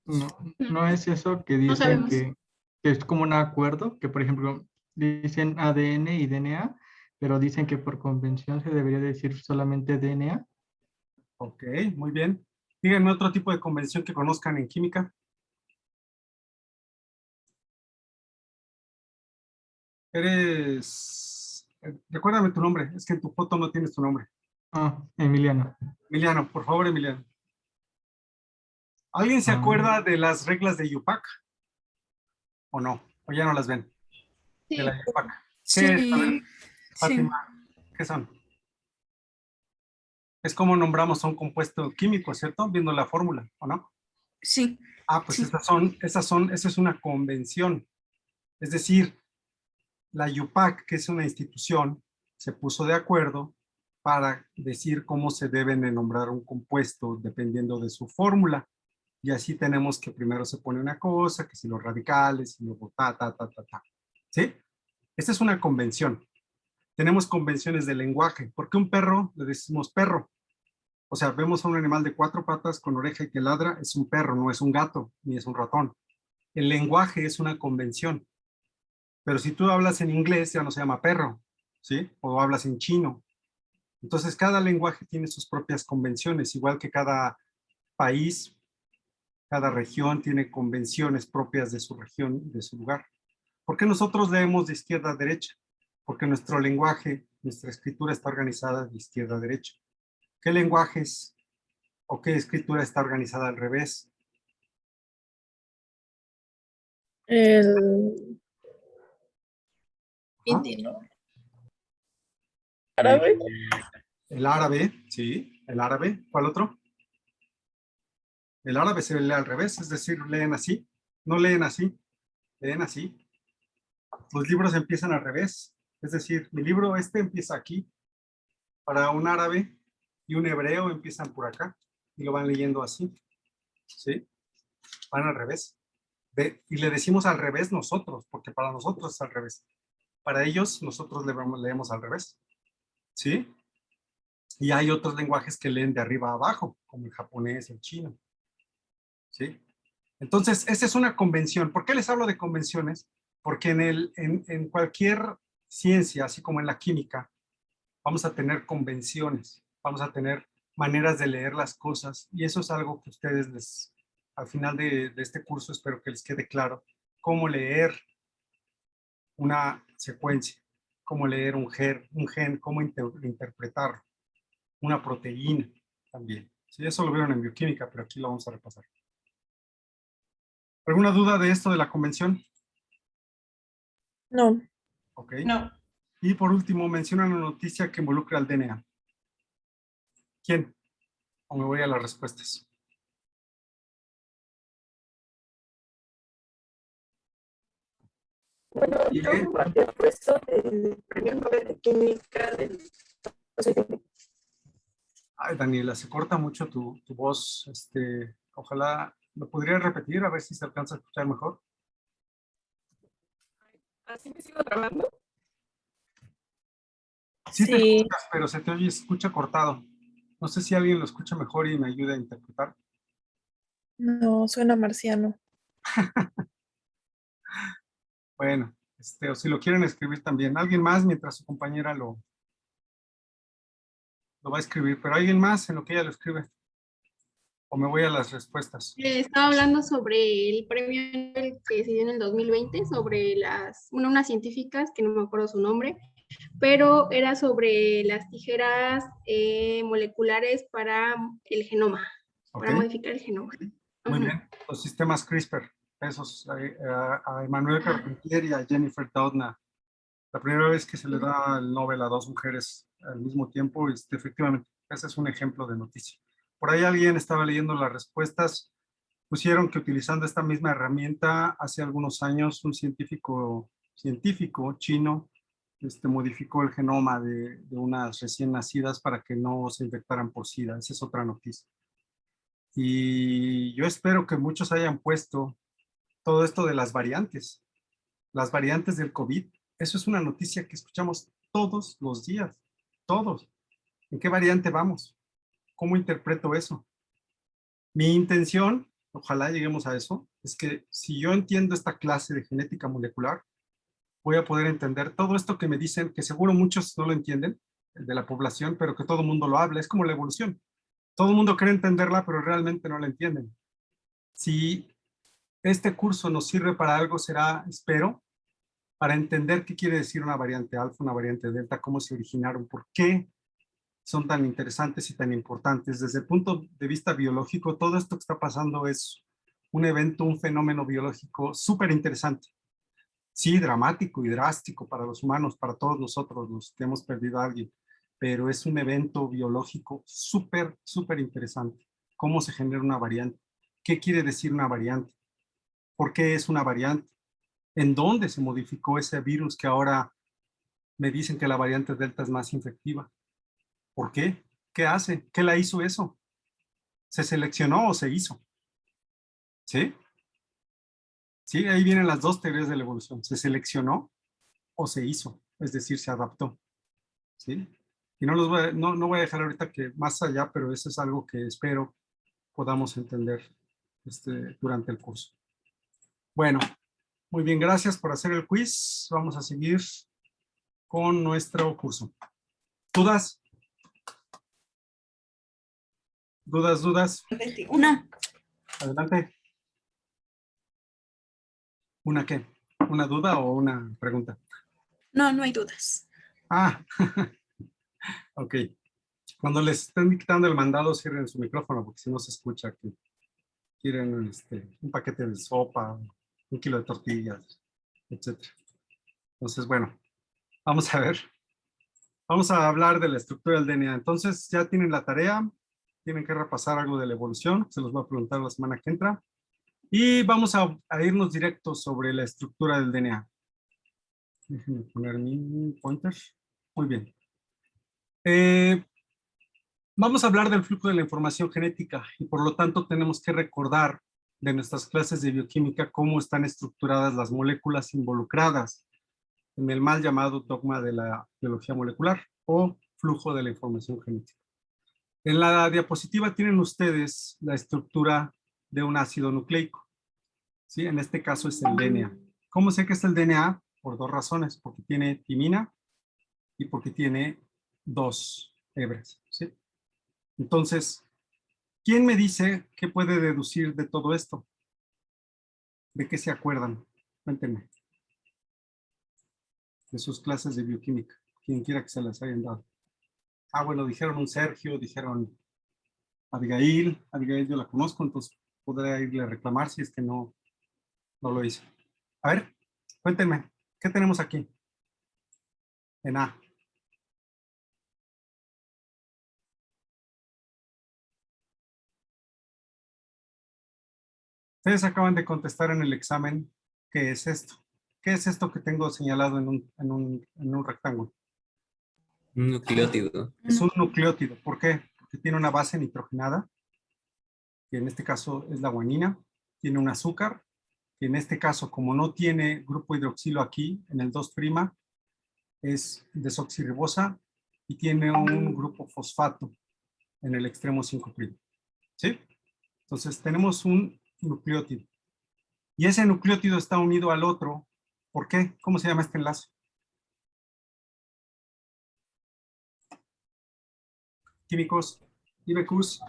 No, no es eso que No dicen sabemos. que es como un acuerdo, que por ejemplo dicen ADN y DNA, pero dicen que por convención se debería decir solamente DNA. Ok, muy bien. Díganme otro tipo de convención que conozcan en química. Recuérdame tu nombre, es que en tu foto no tienes tu nombre. Ah, Emiliano. Emiliano, por favor, Emiliano. ¿Alguien se Ah. acuerda de las reglas de Yupac? ¿O no? ¿O ya no las ven? De la Yupac. ¿Qué es? A ver, Sí, sí, Fátima, ¿qué son? Es como nombramos a un compuesto químico, ¿cierto? Viendo la fórmula, ¿o no? sí, Ah, pues sí. esa es una convención. Es decir, la Yupac, que es una institución, se puso de acuerdo para decir cómo se deben de nombrar un compuesto dependiendo de su fórmula. Y así tenemos que primero se pone una cosa, que si los radicales, y luego ta. ¿Sí? Esta es una convención. Tenemos convenciones de lenguaje. ¿Por qué un perro le decimos perro? O sea, vemos a un animal de 4 patas con oreja y que ladra, es un perro, no es un gato, ni es un ratón. El lenguaje es una convención. Pero si tú hablas en inglés, ya no se llama perro, ¿sí? O hablas en chino. Entonces, cada lenguaje tiene sus propias convenciones, igual que cada país, cada región tiene convenciones propias de su región y de su lugar. ¿Por qué nosotros leemos de izquierda a derecha? Porque nuestro lenguaje, nuestra escritura está organizada de izquierda a derecha. ¿Qué lenguajes o qué escritura está organizada al revés? El Ajá. hindi, ¿no? ¿Árabe? El árabe, sí, el árabe. ¿Cuál otro? El árabe se lee al revés, es decir, leen así. No leen así, leen así. Los libros empiezan al revés. Es decir, mi libro empieza aquí. Para un árabe y un hebreo empiezan por acá y lo van leyendo así. ¿Sí? Van al revés. Y le decimos al revés nosotros, porque para nosotros es al revés. Para ellos, nosotros leemos al revés. ¿Sí? Y hay otros lenguajes que leen de arriba a abajo, como el japonés, el chino. ¿Sí? Entonces, esa es una convención. ¿Por qué les hablo de convenciones? Porque en cualquier ciencia, así como en la química, vamos a tener convenciones, vamos a tener maneras de leer las cosas, y eso es algo que ustedes al final de este curso espero que les quede claro, cómo leer una secuencia, cómo leer un gen, cómo interpretar una proteína también. Sí, eso lo vieron en bioquímica, pero aquí lo vamos a repasar. ¿Alguna duda de esto de la convención? No. Ok. No. Y por último, menciona una noticia que involucra al DNA. ¿Quién? O me voy a las respuestas. Bueno, yo había puesto el premio Nobel de Química del... Ay, Daniela, se corta mucho tu voz. Ojalá lo podría repetir a ver si se alcanza a escuchar mejor. ¿Así me sigo grabando? Sí, te escuchas, pero se escucha cortado. No sé si alguien lo escucha mejor y me ayuda a interpretar. No, suena marciano. Bueno, o si lo quieren escribir también. Alguien más mientras su compañera lo va a escribir, pero alguien más en lo que ella lo escribe. O me voy a las respuestas. Estaba hablando sobre el premio Nobel que se dio en el 2020, sobre unas científicas, que no me acuerdo su nombre, pero era sobre las tijeras moleculares para el genoma, para modificar el genoma. Muy bien, los sistemas CRISPR, esos a Emmanuel Carpentier y a Jennifer Doudna. La primera vez que se le da el Nobel a 2 mujeres al mismo tiempo, efectivamente, ese es un ejemplo de noticia. Por ahí alguien estaba leyendo las respuestas, pusieron que utilizando esta misma herramienta, hace algunos años un científico chino modificó el genoma de unas recién nacidas para que no se infectaran por SIDA. Esa es otra noticia. Y yo espero que muchos hayan puesto todo esto de las variantes del COVID. Eso es una noticia que escuchamos todos los días, todos. ¿En qué variante vamos? ¿Cómo interpreto eso? Mi intención, ojalá lleguemos a eso, es que si yo entiendo esta clase de genética molecular, voy a poder entender todo esto que me dicen, que seguro muchos no lo entienden, de la población, pero que todo el mundo lo habla. Es como la evolución. Todo el mundo cree entenderla, pero realmente no la entienden. Si este curso nos sirve para algo, será, espero, para entender qué quiere decir una variante alfa, una variante delta, cómo se originaron, por qué son tan interesantes y tan importantes. Desde el punto de vista biológico, todo esto que está pasando es un evento, un fenómeno biológico súper interesante. Sí, dramático y drástico para los humanos, para todos nosotros los que hemos perdido a alguien, pero es un evento biológico súper, súper interesante. ¿Cómo se genera una variante? ¿Qué quiere decir una variante? ¿Por qué es una variante? ¿En dónde se modificó ese virus que ahora me dicen que la variante Delta es más infectiva? ¿Por qué? ¿Qué hace? ¿Qué la hizo eso? ¿Se seleccionó o se hizo? ¿Sí? Sí, ahí vienen las dos teorías de la evolución. ¿Se seleccionó o se hizo? Es decir, se adaptó. ¿Sí? Y no voy a dejar ahorita que más allá, pero eso es algo que espero podamos entender durante el curso. Bueno, muy bien, gracias por hacer el quiz. Vamos a seguir con nuestro curso. ¿Dudas? ¿Dudas? Una. Adelante. ¿Una qué? ¿Una duda o una pregunta? No, no hay dudas. Ah, ok. Cuando les estén quitando el mandado, cierren su micrófono porque si no se escucha que quieren un paquete de sopa, 1 kilo de tortillas, etc. Entonces, bueno, vamos a ver. Vamos a hablar de la estructura del DNA. Entonces, ya tienen la tarea, tienen que repasar algo de la evolución, se los voy a preguntar la semana que entra. Y vamos a irnos directos sobre la estructura del DNA. Déjenme poner mi pointer. Muy bien. Vamos a hablar del flujo de la información genética y por lo tanto tenemos que recordar de nuestras clases de bioquímica cómo están estructuradas las moléculas involucradas en el mal llamado dogma de la biología molecular o flujo de la información genética. En la diapositiva tienen ustedes la estructura de un ácido nucleico. ¿Sí? En este caso es el DNA. ¿Cómo sé que es el DNA? Por dos razones, porque tiene timina y porque tiene 2 hebras. ¿Sí? Entonces, ¿quién me dice qué puede deducir de todo esto? ¿De qué se acuerdan? Cuéntenme. De sus clases de bioquímica, quien quiera que se las hayan dado. Ah, bueno, dijeron un Sergio, dijeron Abigail. Abigail yo la conozco, entonces podré irle a reclamar si es que no lo hice. A ver, cuéntenme, ¿qué tenemos aquí? En A. Ustedes acaban de contestar en el examen, ¿qué es esto? ¿Qué es esto que tengo señalado en un rectángulo? Un nucleótido. Es un nucleótido. ¿Por qué? Porque tiene una base nitrogenada, que en este caso es la guanina, tiene un azúcar, que en este caso, como no tiene grupo hidroxilo aquí, en el 2', es desoxirribosa y tiene un grupo fosfato en el extremo 5'. ¿Sí? Entonces tenemos un nucleótido. Y ese nucleótido está unido al otro. ¿Por qué? ¿Cómo se llama este enlace? Químicos, IBQs.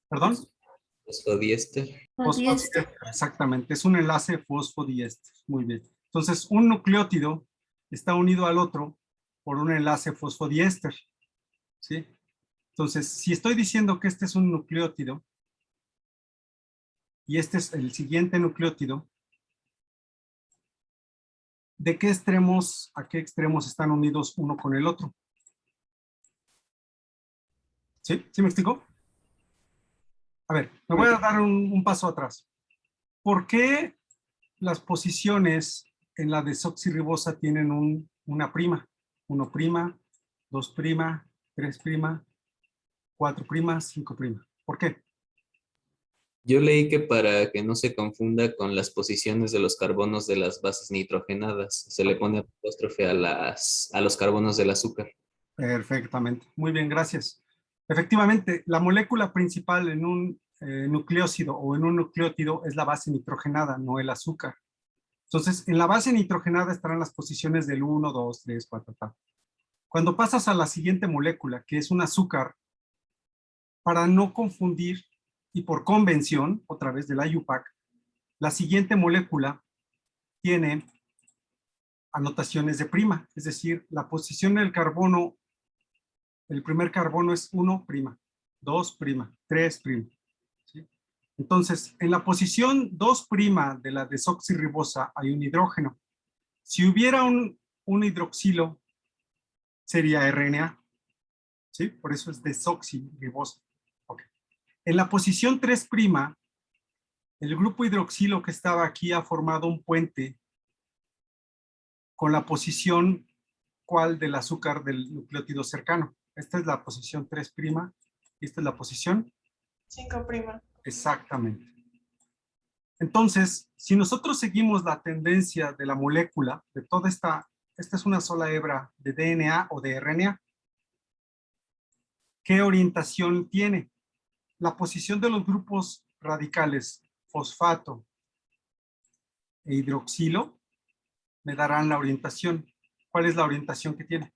¿Perdón? Fosfodiéster. Fosfodiéster, exactamente. Es un enlace fosfodiéster. Muy bien. Entonces, un nucleótido está unido al otro por un enlace fosfodiéster. ¿Sí? Entonces, si estoy diciendo que este es un nucleótido y este es el siguiente nucleótido, ¿de qué extremos a qué extremos están unidos uno con el otro? ¿Sí? ¿Sí me explico? A ver, me voy a dar un paso atrás. ¿Por qué las posiciones en la desoxirribosa tienen una prima? 1', 2', 3', 4', 5'. ¿Por qué? Yo leí que para que no se confunda con las posiciones de los carbonos de las bases nitrogenadas, se le pone apóstrofe a los carbonos del azúcar. Perfectamente. Muy bien, gracias. Efectivamente, la molécula principal en un nucleócido o en un nucleótido es la base nitrogenada, no el azúcar. Entonces, en la base nitrogenada estarán las posiciones del 1, 2, 3, 4, tal. Cuando pasas a la siguiente molécula, que es un azúcar, para no confundir y por convención, otra vez del IUPAC, la siguiente molécula tiene anotaciones de prima, es decir, la posición del carbono, el primer carbono es 1', 2', 3'. ¿Sí? Entonces, en la posición 2' de la desoxirribosa hay un hidrógeno. Si hubiera un hidroxilo, sería RNA. ¿Sí? Por eso es desoxirribosa. Okay. En la posición 3', el grupo hidroxilo que estaba aquí ha formado un puente con la posición ¿cuál? Del azúcar del nucleótido cercano. Esta es la posición 3' y esta es la posición 5'. Exactamente. Entonces, si nosotros seguimos la tendencia de la molécula, de toda esta es una sola hebra de DNA o de RNA, ¿qué orientación tiene? La posición de los grupos radicales fosfato e hidroxilo me darán la orientación. ¿Cuál es la orientación que tiene?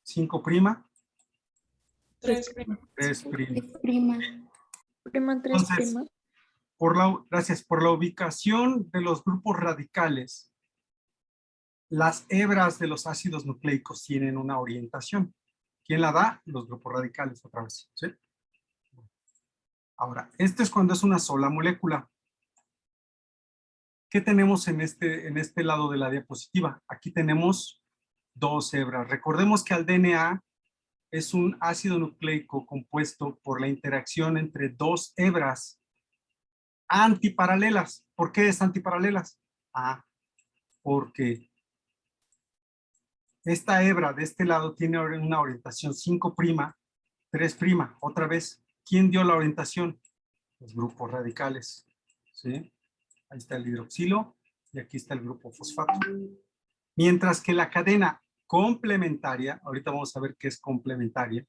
5'. 3'. 3'. Prima. Prima 3 Entonces, prima. gracias por la ubicación de los grupos radicales, las hebras de los ácidos nucleicos tienen una orientación. ¿Quién la da? Los grupos radicales, otra vez. ¿Sí? Ahora, esto es cuando es una sola molécula. ¿Qué tenemos en este lado de la diapositiva? Aquí tenemos 2 hebras. Recordemos que el DNA es un ácido nucleico compuesto por la interacción entre 2 hebras antiparalelas. ¿Por qué es antiparalelas? Porque esta hebra de este lado tiene una orientación 5', 3'. Otra vez, ¿quién dio la orientación? Los grupos radicales. ¿Sí? Ahí está el hidroxilo y aquí está el grupo fosfato. Mientras que la cadena complementaria, ahorita vamos a ver qué es complementaria,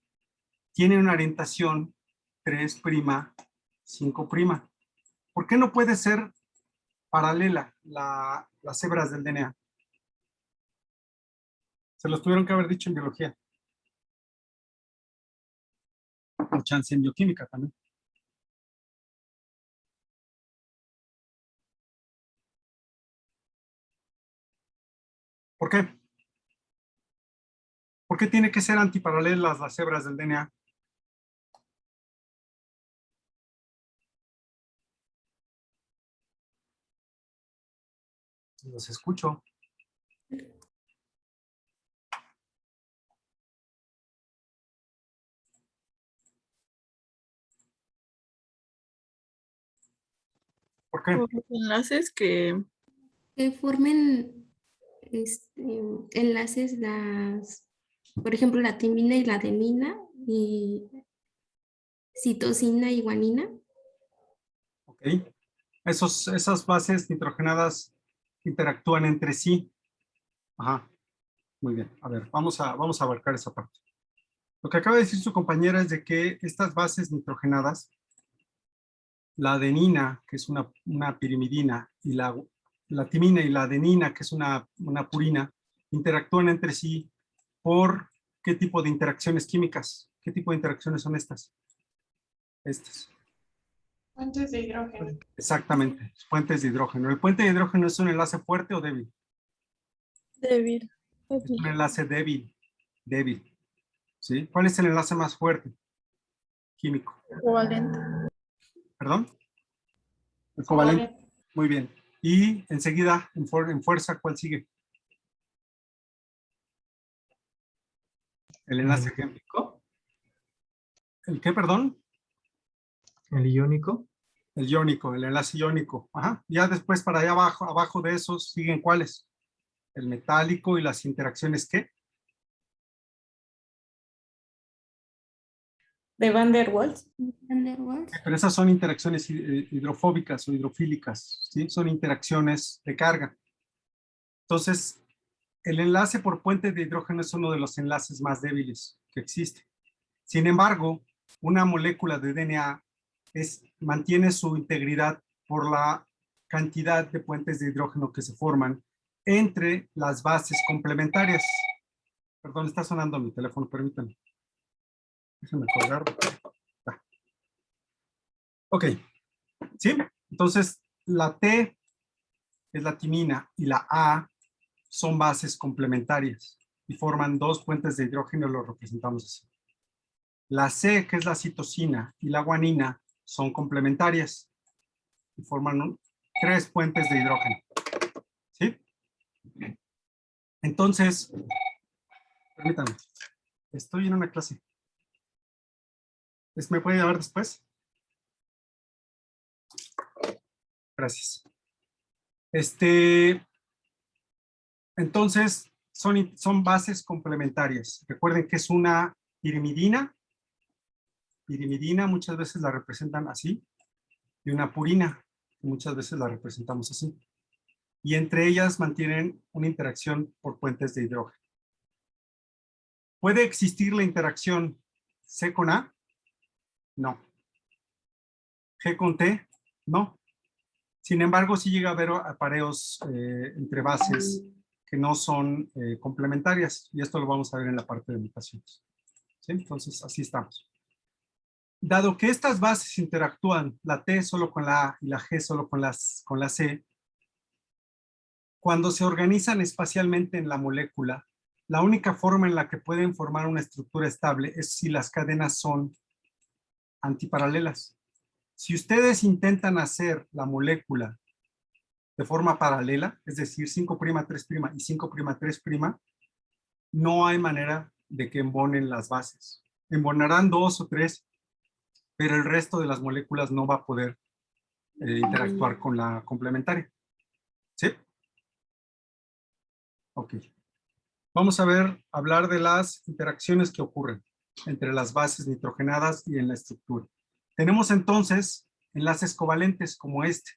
tiene una orientación 3', 5'. ¿Por qué no puede ser paralela las hebras del DNA? Se los tuvieron que haber dicho en biología. O chance en bioquímica también. ¿Por qué? ¿Por qué tiene que ser antiparalelas las hebras del DNA? Los escucho. ¿Por qué? Por los enlaces que Que formen enlaces por ejemplo, la timina y la adenina y citosina y guanina. Ok. Esas bases nitrogenadas interactúan entre sí. Ajá. Muy bien. A ver, vamos a abarcar esa parte. Lo que acaba de decir su compañera es de que estas bases nitrogenadas, la adenina, que es una pirimidina, y la timina y la adenina, que es una purina, interactúan entre sí por ¿qué tipo de interacciones químicas? ¿Qué tipo de interacciones son estas? Estas. Fuentes de hidrógeno. Exactamente, puentes de hidrógeno. ¿El puente de hidrógeno es un enlace fuerte o débil? débil. Es un enlace débil. ¿Sí? ¿Cuál es el enlace más fuerte? Químico. Covalente. ¿Perdón? El covalente. Muy bien. Y enseguida, en fuerza, ¿cuál sigue? El enlace químico. ¿El qué, perdón? El iónico. El iónico, el enlace iónico. Ajá. Ya después para allá abajo de esos siguen ¿cuáles? El metálico y las interacciones ¿qué? ¿De Van der Waals? Van der Waals. Pero esas son interacciones hidrofóbicas o hidrofílicas, ¿sí? Son interacciones de carga. Entonces, el enlace por puente de hidrógeno es uno de los enlaces más débiles que existe. Sin embargo, una molécula de DNA mantiene su integridad por la cantidad de puentes de hidrógeno que se forman entre las bases complementarias. Perdón, está sonando mi teléfono, permítanme. Déjenme colgar. Ok, ¿sí? Entonces, la T es la timina y la A son bases complementarias y forman dos puentes de hidrógeno, lo representamos así. La C, que es la citosina, y la guanina son complementarias y forman tres puentes de hidrógeno. ¿Sí? Entonces, permítanme, estoy en una clase. ¿Me puede llamar después? Gracias. Entonces, son bases complementarias. Recuerden que es una pirimidina. Pirimidina muchas veces la representan así. Y una purina, que muchas veces la representamos así. Y entre ellas mantienen una interacción por puentes de hidrógeno. ¿Puede existir la interacción C con A? No. ¿G con T? No. Sin embargo, sí llega a haber apareos entre bases que no son complementarias. Y esto lo vamos a ver en la parte de mutaciones. ¿Sí? Entonces, así estamos. Dado que estas bases interactúan, la T solo con la A y la G solo con la C, cuando se organizan espacialmente en la molécula, la única forma en la que pueden formar una estructura estable es si las cadenas son antiparalelas. Si ustedes intentan hacer la molécula de forma paralela, es decir, 5', 3' y 5', 3', no hay manera de que embonen las bases. Embonarán 2 o 3, pero el resto de las moléculas no va a poder interactuar con la complementaria. ¿Sí? Ok. Vamos a hablar de las interacciones que ocurren entre las bases nitrogenadas y en la estructura. Tenemos entonces enlaces covalentes como este.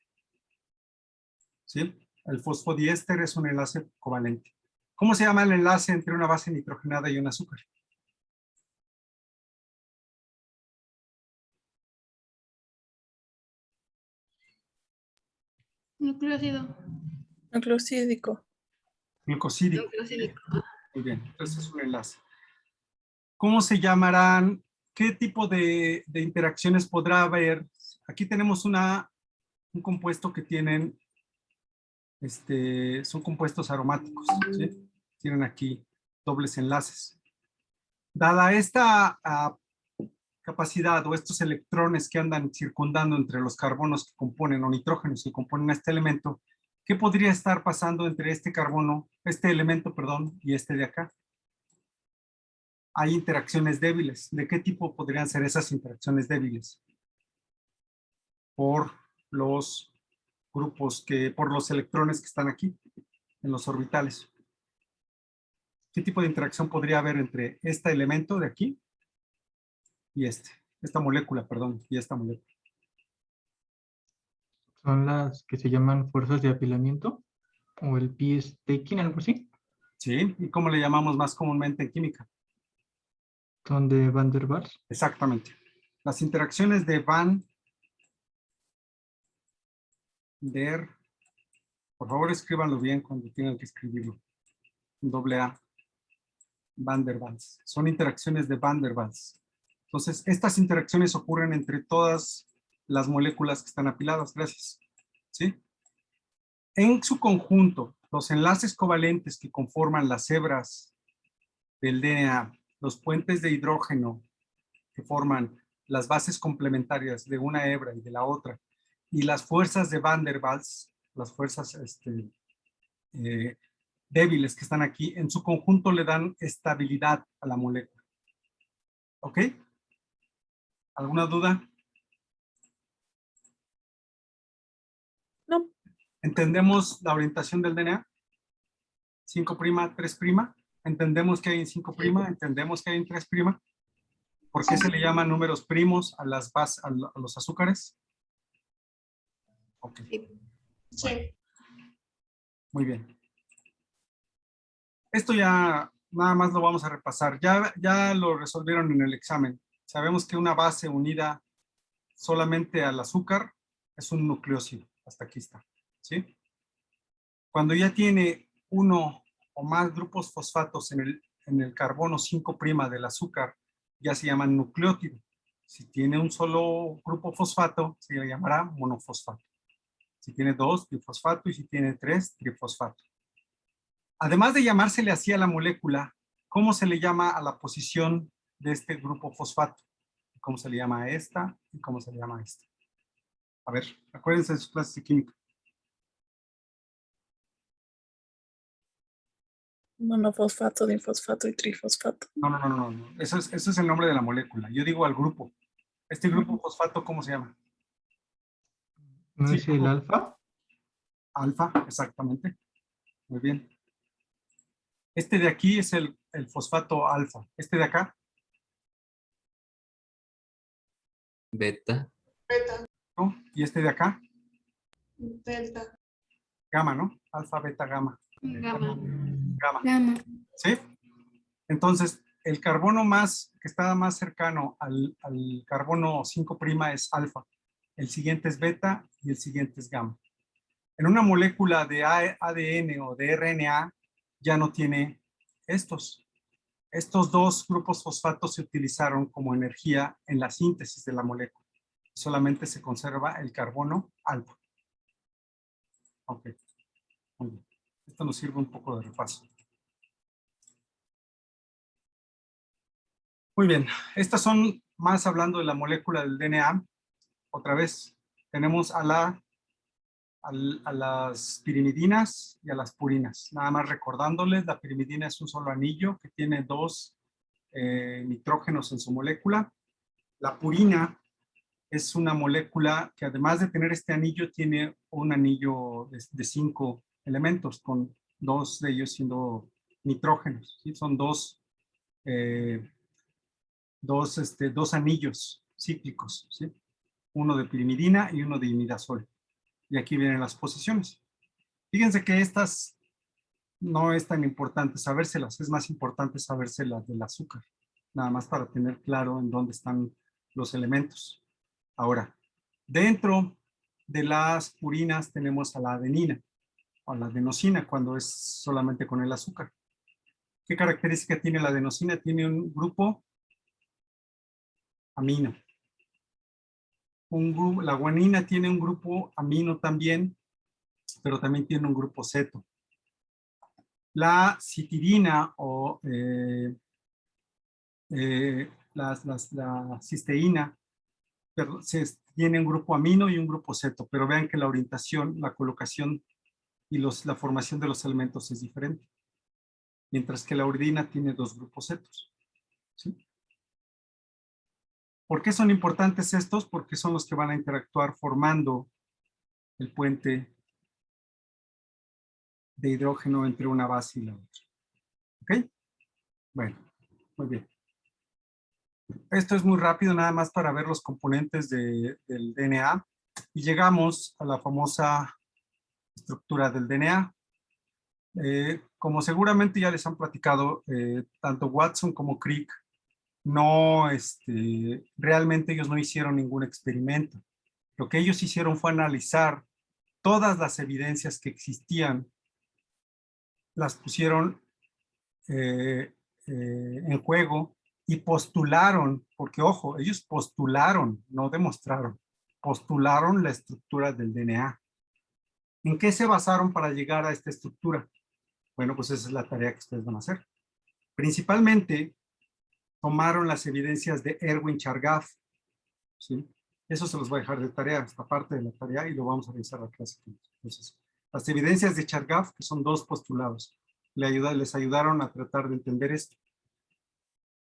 ¿Sí? El fosfodiéster es un enlace covalente. ¿Cómo se llama el enlace entre una base nitrogenada y un azúcar? Nucleócido. Nucleosídico. Glucosídico. Nucleosídico. Muy bien, entonces es un enlace. ¿Cómo se llamarán? ¿Qué tipo de interacciones podrá haber? Aquí tenemos un compuesto que tienen, son compuestos aromáticos, ¿sí? Tienen aquí dobles enlaces. Dada esta capacidad o estos electrones que andan circundando entre los carbonos que componen, o nitrógenos que componen este elemento, ¿qué podría estar pasando entre este elemento, y este de acá? Hay interacciones débiles. ¿De qué tipo podrían ser esas interacciones débiles? Por los grupos, por los electrones que están aquí, en los orbitales. ¿Qué tipo de interacción podría haber entre este elemento de aquí y esta molécula, y esta molécula? Son las que se llaman fuerzas de apilamiento o el p-staking, algo así. Sí, ¿y cómo le llamamos más comúnmente en química? Son de Van der Waals. Exactamente. Las interacciones de Van der, por favor escríbanlo bien cuando tengan que escribirlo. Doble A. Van der Waals. Son interacciones de Van der Waals. Entonces, estas interacciones ocurren entre todas las moléculas que están apiladas. Gracias. ¿Sí? En su conjunto, los enlaces covalentes que conforman las hebras del DNA, los puentes de hidrógeno que forman las bases complementarias de una hebra y de la otra, y las fuerzas de Van der Waals, las fuerzas débiles que están aquí, en su conjunto le dan estabilidad a la molécula. ¿Ok? ¿Alguna duda? No. ¿Entendemos la orientación del DNA? 5', 3'. ¿Entendemos que hay en 5'? ¿Entendemos que hay en 3'? ¿Por qué se le llaman números primos a las bases, a los azúcares? Ok, Sí. muy bien. Esto ya nada más lo vamos a repasar. Ya lo resolvieron en el examen. Sabemos que una base unida solamente al azúcar es un nucleósido. Hasta aquí está, ¿sí? Cuando ya tiene uno o más grupos fosfatos en el carbono 5' del azúcar, ya se llaman nucleótido. Si tiene un solo grupo fosfato, se le llamará monofosfato. Si tiene 2, difosfato, y si tiene 3, trifosfato. Además de llamársele así a la molécula, ¿cómo se le llama a la posición de este grupo fosfato? ¿Cómo se le llama a esta? ¿Y cómo se le llama a esta? A ver, acuérdense de sus clases de química. Monofosfato, difosfato y trifosfato. No. Eso es el nombre de la molécula. Yo digo al grupo. ¿Este grupo fosfato cómo se llama? ¿No Sí, es el alfa? alfa, exactamente. Muy bien. Este de aquí es el fosfato alfa. Este de acá, Beta. Beta. ¿no? Y este de acá, Delta. gamma, ¿no? Alfa, beta, gamma. Gamma. Gamma. Gamma. ¿Sí? Entonces, el carbono que está más cercano al carbono 5' es alfa. El siguiente es beta y el siguiente es gamma. En una molécula de ADN o de RNA ya no tiene estos. Estos dos grupos fosfatos se utilizaron como energía en la síntesis de la molécula. Solamente se conserva el carbono alfa. Ok. Muy bien. Esto nos sirve un poco de repaso. Muy bien. Estas son más hablando de la molécula del DNA. Otra vez tenemos a las pirimidinas y a las purinas. Nada más recordándoles, la pirimidina es un solo anillo que tiene 2 nitrógenos en su molécula. La purina es una molécula que además de tener este anillo, tiene un anillo de 5 elementos, con 2 de ellos siendo nitrógenos. ¿Sí? Son dos anillos cíclicos, ¿sí? Uno de pirimidina y uno de imidazol. Y aquí vienen las posiciones. Fíjense que estas no es tan importante sabérselas, es más importante sabérselas del azúcar, nada más para tener claro en dónde están los elementos. Ahora, dentro de las purinas tenemos a la adenina, o la adenosina, cuando es solamente con el azúcar. ¿Qué característica tiene la adenosina? Tiene un grupo amino. La guanina tiene un grupo amino también, pero también tiene un grupo ceto. La citidina o la cisteína tiene un grupo amino y un grupo ceto, pero vean que la orientación, la colocación y la formación de los elementos es diferente. Mientras que la uridina tiene 2 grupos cetos. ¿Sí? ¿Por qué son importantes estos? Porque son los que van a interactuar formando el puente de hidrógeno entre una base y la otra. ¿Ok? Bueno, muy bien. Esto es muy rápido, nada más para ver los componentes del DNA. Y llegamos a la famosa estructura del DNA. Como seguramente ya les han platicado, tanto Watson como Crick, realmente ellos no hicieron ningún experimento. Lo que ellos hicieron fue analizar todas las evidencias que existían, las pusieron en juego y postularon, porque ojo, ellos postularon, no demostraron, postularon la estructura del DNA. ¿En qué se basaron para llegar a esta estructura? Bueno, pues esa es la tarea que ustedes van a hacer. Principalmente, tomaron las evidencias de Erwin Chargaff, ¿sí? Eso se los voy a dejar de tarea, esta parte de la tarea, y lo vamos a revisar la clase. Entonces, las evidencias de Chargaff, que son 2 postulados, les ayudaron a tratar de entender esto.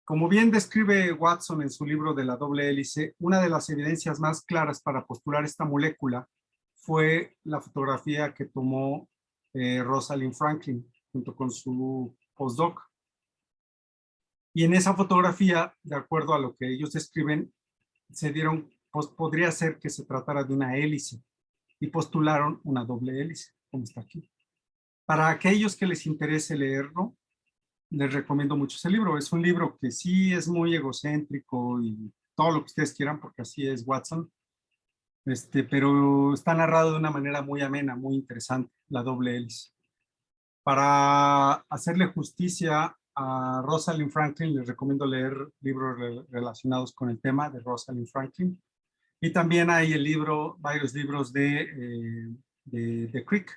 Como bien describe Watson en su libro de la doble hélice, una de las evidencias más claras para postular esta molécula fue la fotografía que tomó Rosalind Franklin junto con su postdoc. Y en esa fotografía, de acuerdo a lo que ellos describen, se dieron, pues podría ser que se tratara de una hélice y postularon una doble hélice, como está aquí. Para aquellos que les interese leerlo, les recomiendo mucho ese libro. Es un libro que sí es muy egocéntrico y todo lo que ustedes quieran, porque así es Watson. Pero está narrado de una manera muy amena, muy interesante, la doble hélice. Para hacerle justicia a Rosalind Franklin, les recomiendo leer libros relacionados con el tema de Rosalind Franklin. Y también hay varios libros de Crick,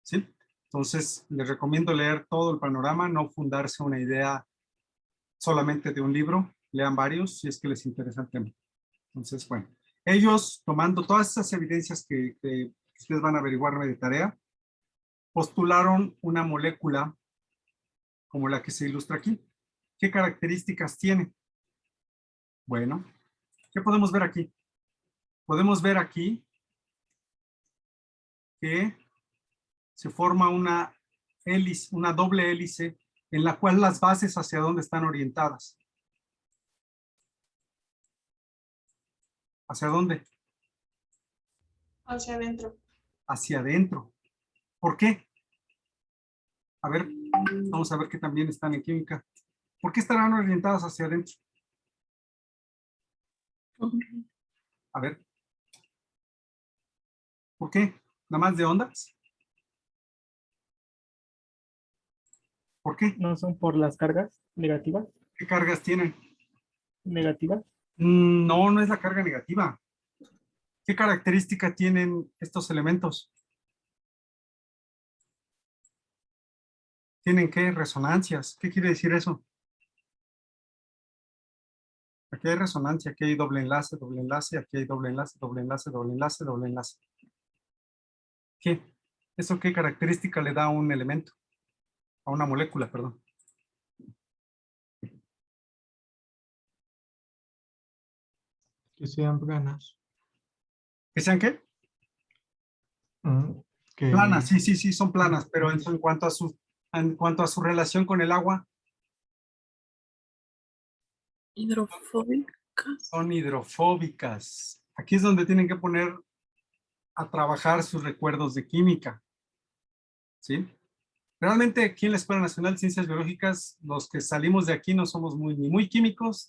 ¿sí? Entonces, les recomiendo leer todo el panorama, no fundarse una idea solamente de un libro, lean varios si es que les interesa el tema. Entonces, bueno, ellos tomando todas esas evidencias que ustedes van a averiguarme de tarea, postularon una molécula como la que se ilustra aquí. ¿Qué características tiene? Bueno, ¿qué podemos ver aquí? Podemos ver aquí que se forma una hélice, una doble hélice en la cual las bases hacia dónde están orientadas. ¿Hacia dónde? Hacia adentro. Hacia adentro. ¿Por qué? A ver, vamos a ver que también están en química. ¿Por qué estarán orientadas hacia adentro? A ver. ¿Por qué? ¿Nada más de ondas? ¿Por qué? ¿No son por las cargas negativas? ¿Qué cargas tienen? ¿Negativas? No, no es la carga negativa. ¿Qué característica tienen estos elementos? ¿Tienen qué? Resonancias. ¿Qué quiere decir eso? Aquí hay resonancia, aquí hay doble enlace, aquí hay doble enlace, doble enlace, doble enlace, doble enlace. ¿Qué? ¿Eso qué característica le da a un elemento? A una molécula, perdón. Que sean planas. ¿Que sean qué? Que... Planas, sí, son planas, pero en cuanto a su relación con el agua. Hidrofóbicas. Son hidrofóbicas. Aquí es donde tienen que poner a trabajar sus recuerdos de química. ¿Sí? Realmente aquí en la Escuela Nacional de Ciencias Biológicas, los que salimos de aquí no somos ni muy químicos,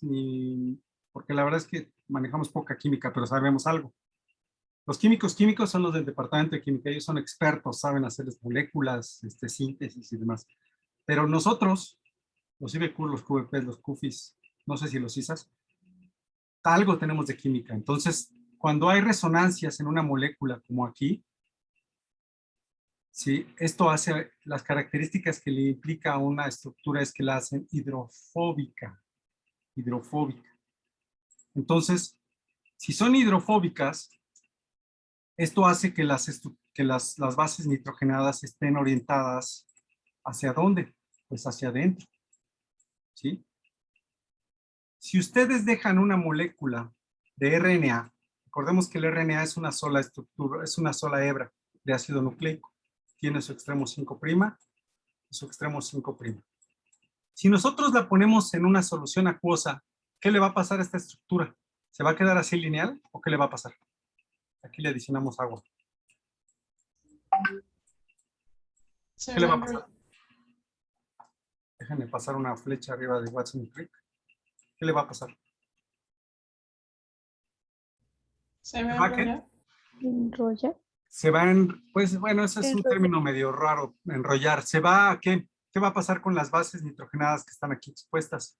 porque la verdad es que manejamos poca química, pero sabemos algo. Los químicos son los del departamento de química, ellos son expertos, saben hacer moléculas, síntesis y demás. Pero nosotros, los IBQ, los QVP, los QFIS, no sé si los ISAs, algo tenemos de química. Entonces, cuando hay resonancias en una molécula como aquí, ¿sí? Esto hace, las características que le implica a una estructura es que la hacen hidrofóbica. Entonces, si son hidrofóbicas, esto hace que las bases nitrogenadas estén orientadas ¿hacia dónde? Pues hacia adentro. ¿Sí? Si ustedes dejan una molécula de RNA, recordemos que el RNA es una sola estructura, es una sola hebra de ácido nucleico. Tiene su extremo 5' y su extremo 5'. Si nosotros la ponemos en una solución acuosa, ¿qué le va a pasar a esta estructura? ¿Se va a quedar así lineal o qué le va a pasar? Aquí le adicionamos agua. ¿Qué le va a pasar? Déjenme pasar una flecha arriba de Watson y Crick. ¿Qué le va a pasar? ¿Se va a enrollar? ¿Enrollar? Se va pues bueno, ese es un término medio raro, enrollar. ¿Se va a qué? ¿Qué va a pasar con las bases nitrogenadas que están aquí expuestas?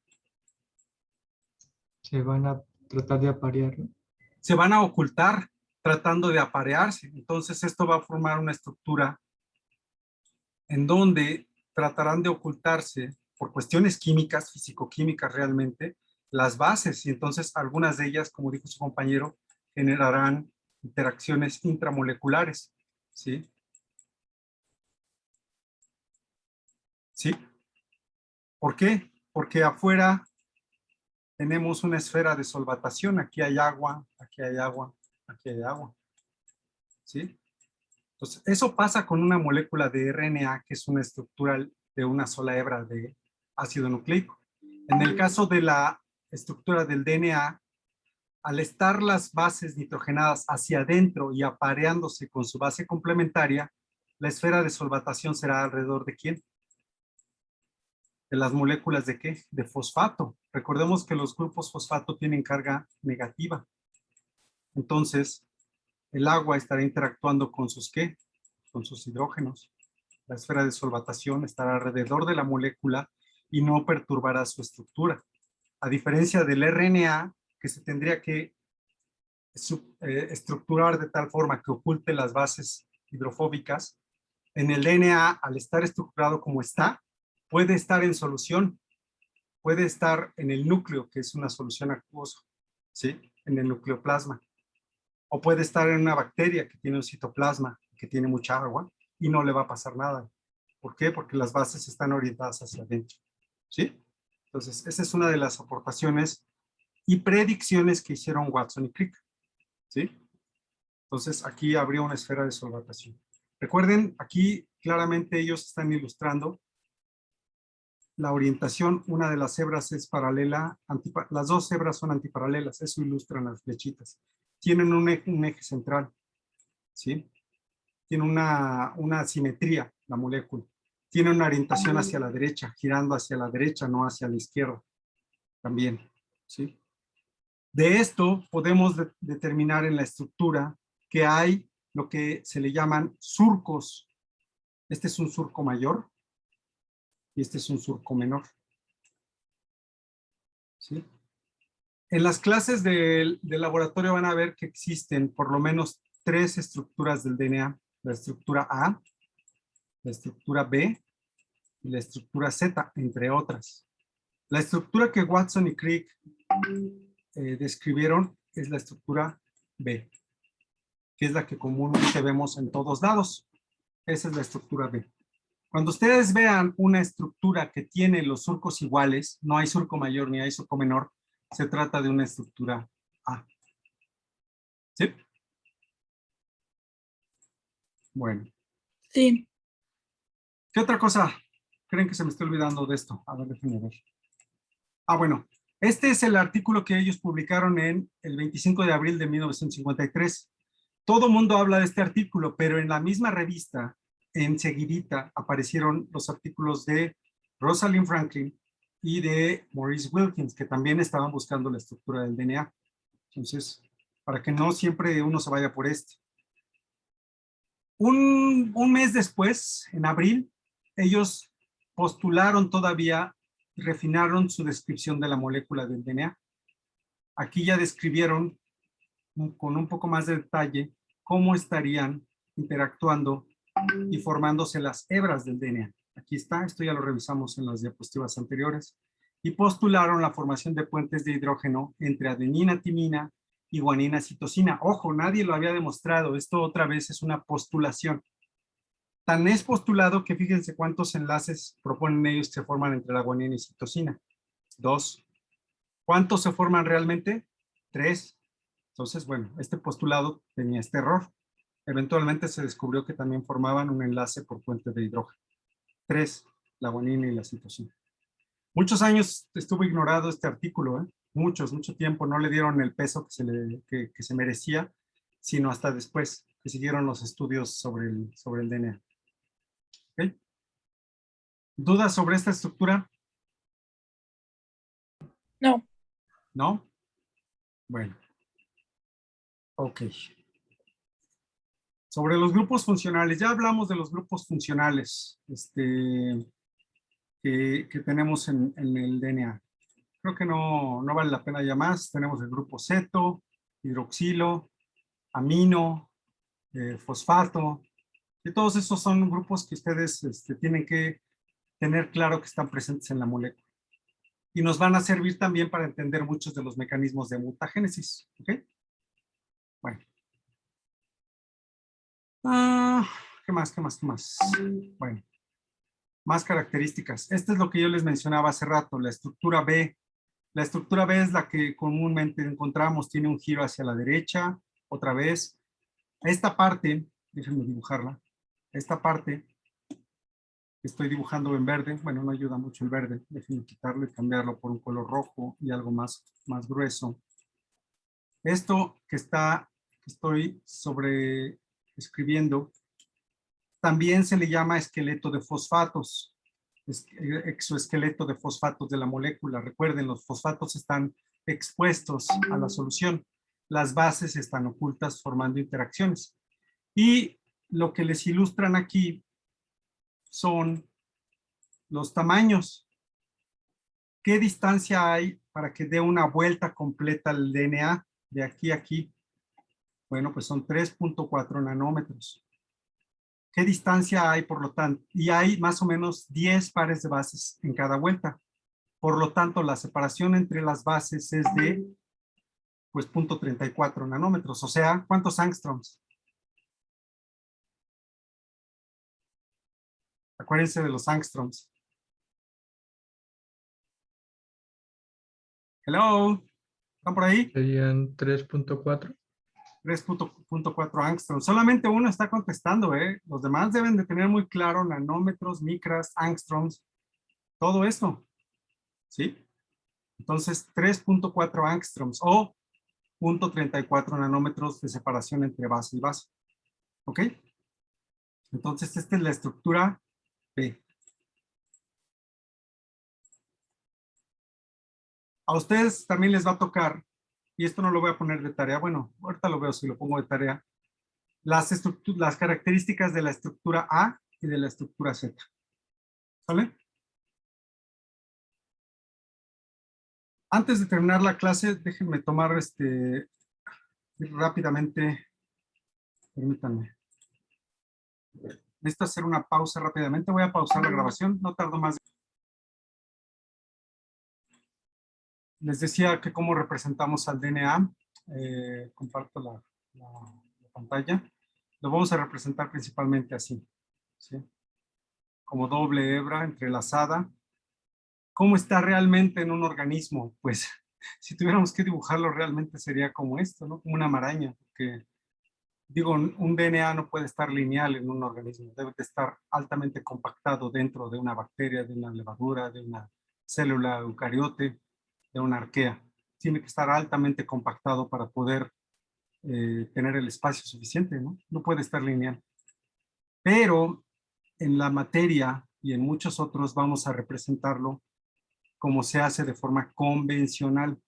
Se van a tratar de aparear, ¿no? Se van a ocultar tratando de aparearse. Entonces esto va a formar una estructura en donde tratarán de ocultarse por cuestiones químicas, fisicoquímicas realmente, las bases. Y entonces algunas de ellas, como dijo su compañero, generarán interacciones intramoleculares. ¿Sí? ¿Sí? ¿Por qué? Porque afuera tenemos una esfera de solvatación. Aquí hay agua, aquí hay agua, aquí hay agua. ¿Sí? Entonces, eso pasa con una molécula de RNA, que es una estructura de una sola hebra de ácido nucleico. En el caso de la estructura del DNA, al estar las bases nitrogenadas hacia adentro y apareándose con su base complementaria, la esfera de solvatación será alrededor de ¿quién? De las moléculas ¿de qué? De fosfato. Recordemos que los grupos fosfato tienen carga negativa. Entonces, el agua estará interactuando con sus ¿qué? Con sus hidrógenos. La esfera de solvatación estará alrededor de la molécula y no perturbará su estructura. A diferencia del RNA, que se tendría que estructurar de tal forma que oculte las bases hidrofóbicas, en el DNA, al estar estructurado como está, puede estar en solución, puede estar en el núcleo, que es una solución acuosa, ¿sí? En el nucleoplasma. O puede estar en una bacteria que tiene un citoplasma, que tiene mucha agua, y no le va a pasar nada. ¿Por qué? Porque las bases están orientadas hacia adentro, ¿sí? Entonces, esa es una de las aportaciones y predicciones que hicieron Watson y Crick, ¿sí? Entonces, aquí habría una esfera de solvatación. Recuerden, aquí claramente ellos están ilustrando la orientación. Una de las hebras es paralela, las dos hebras son antiparalelas, eso ilustran las flechitas. Tienen un eje central, ¿sí? Tiene una simetría, la molécula. Tiene una orientación hacia la derecha, girando hacia la derecha, no hacia la izquierda. También, ¿sí? De esto podemos determinar en la estructura que hay lo que se le llaman surcos. Este es un surco mayor y este es un surco menor, ¿sí? En las clases del laboratorio van a ver que existen por lo menos 3 estructuras del DNA. La estructura A, la estructura B y la estructura Z, entre otras. La estructura que Watson y Crick describieron es la estructura B, que es la que comúnmente vemos en todos lados. Esa es la estructura B. Cuando ustedes vean una estructura que tiene los surcos iguales, no hay surco mayor ni hay surco menor, se trata de una estructura A. ¿Sí? Bueno. Sí. ¿Qué otra cosa creen que se me está olvidando de esto? A ver, déjenme ver. Ah, bueno. Este es el artículo que ellos publicaron en el 25 de abril de 1953. Todo mundo habla de este artículo, pero en la misma revista, enseguidita, aparecieron los artículos de Rosalind Franklin y de Maurice Wilkins, que también estaban buscando la estructura del DNA. Entonces, para que no siempre uno se vaya por este. Un mes después, en abril, ellos postularon todavía, refinaron su descripción de la molécula del DNA. Aquí ya describieron con un poco más de detalle cómo estarían interactuando y formándose las hebras del DNA. Aquí está, esto ya lo revisamos en las diapositivas anteriores. Y postularon la formación de puentes de hidrógeno entre adenina, timina y guanina, citosina. Ojo, nadie lo había demostrado, esto otra vez es una postulación. Tan es postulado que fíjense cuántos enlaces proponen ellos que se forman entre la guanina y citosina. 2. ¿Cuántos se forman realmente? 3. Entonces, bueno, este postulado tenía este error. Eventualmente se descubrió que también formaban un enlace por puente de hidrógeno. 3, la guanina y la citosina. Muchos años estuvo ignorado este artículo, mucho tiempo, no le dieron el peso que se merecía, sino hasta después que siguieron los estudios sobre el DNA. ¿Okay? ¿Dudas sobre esta estructura? No. ¿No? Bueno. Ok. Sobre los grupos funcionales, ya hablamos de los grupos funcionales que tenemos en el DNA. Creo que no vale la pena ya más. Tenemos el grupo ceto, hidroxilo, amino, fosfato. Y todos esos son grupos que ustedes tienen que tener claro que están presentes en la molécula. Y nos van a servir también para entender muchos de los mecanismos de mutagénesis. ¿Ok? Bueno. ¿Qué más? Bueno, más características. Esta es lo que yo les mencionaba hace rato, la estructura B. La estructura B es la que comúnmente encontramos, tiene un giro hacia la derecha, otra vez. Esta parte, déjenme dibujarla, esta parte Estoy dibujando en verde. Bueno, no ayuda mucho el verde. Déjenme quitarlo y cambiarlo por un color rojo y algo más grueso. Esto que estoy escribiendo, también se le llama esqueleto de fosfatos, exoesqueleto de fosfatos de la molécula. Recuerden, los fosfatos están expuestos a la solución. Las bases están ocultas formando interacciones. Y lo que les ilustran aquí son los tamaños. ¿Qué distancia hay para que dé una vuelta completa al DNA de aquí a aquí? Bueno, pues son 3.4 nanómetros. ¿Qué distancia hay, por lo tanto? Y hay más o menos 10 pares de bases en cada vuelta. Por lo tanto, la separación entre las bases es de, pues, 0.34 nanómetros. O sea, ¿cuántos angstroms? Acuérdense de los angstroms. Hello. ¿Están por ahí? Serían 3.4. 3.4 angstroms. Solamente uno está contestando, ¿eh? Los demás deben de tener muy claro nanómetros, micras, angstroms, todo esto. ¿Sí? Entonces, 3.4 angstroms o 0.34 nanómetros de separación entre base y base. ¿Ok? Entonces, esta es la estructura B. A ustedes también les va a tocar, y esto no lo voy a poner de tarea, bueno, ahorita lo veo si lo pongo de tarea, las características de la estructura A y de la estructura Z. ¿Sale? Antes de terminar la clase, déjenme tomar rápidamente, permítanme. Necesito hacer una pausa rápidamente, voy a pausar la grabación, no tardo más. Les decía que cómo representamos al DNA, comparto la pantalla, lo vamos a representar principalmente así, ¿sí? Como doble hebra entrelazada. ¿Cómo está realmente en un organismo? Pues si tuviéramos que dibujarlo realmente sería como esto, ¿no? Como una maraña, porque digo, un DNA no puede estar lineal en un organismo, debe de estar altamente compactado dentro de una bacteria, de una levadura, de una célula eucariote, de una arquea. Tiene que estar altamente compactado para poder tener el espacio suficiente, ¿no? No puede estar lineal. Pero en la materia y en muchos otros vamos a representarlo como se hace de forma convencional.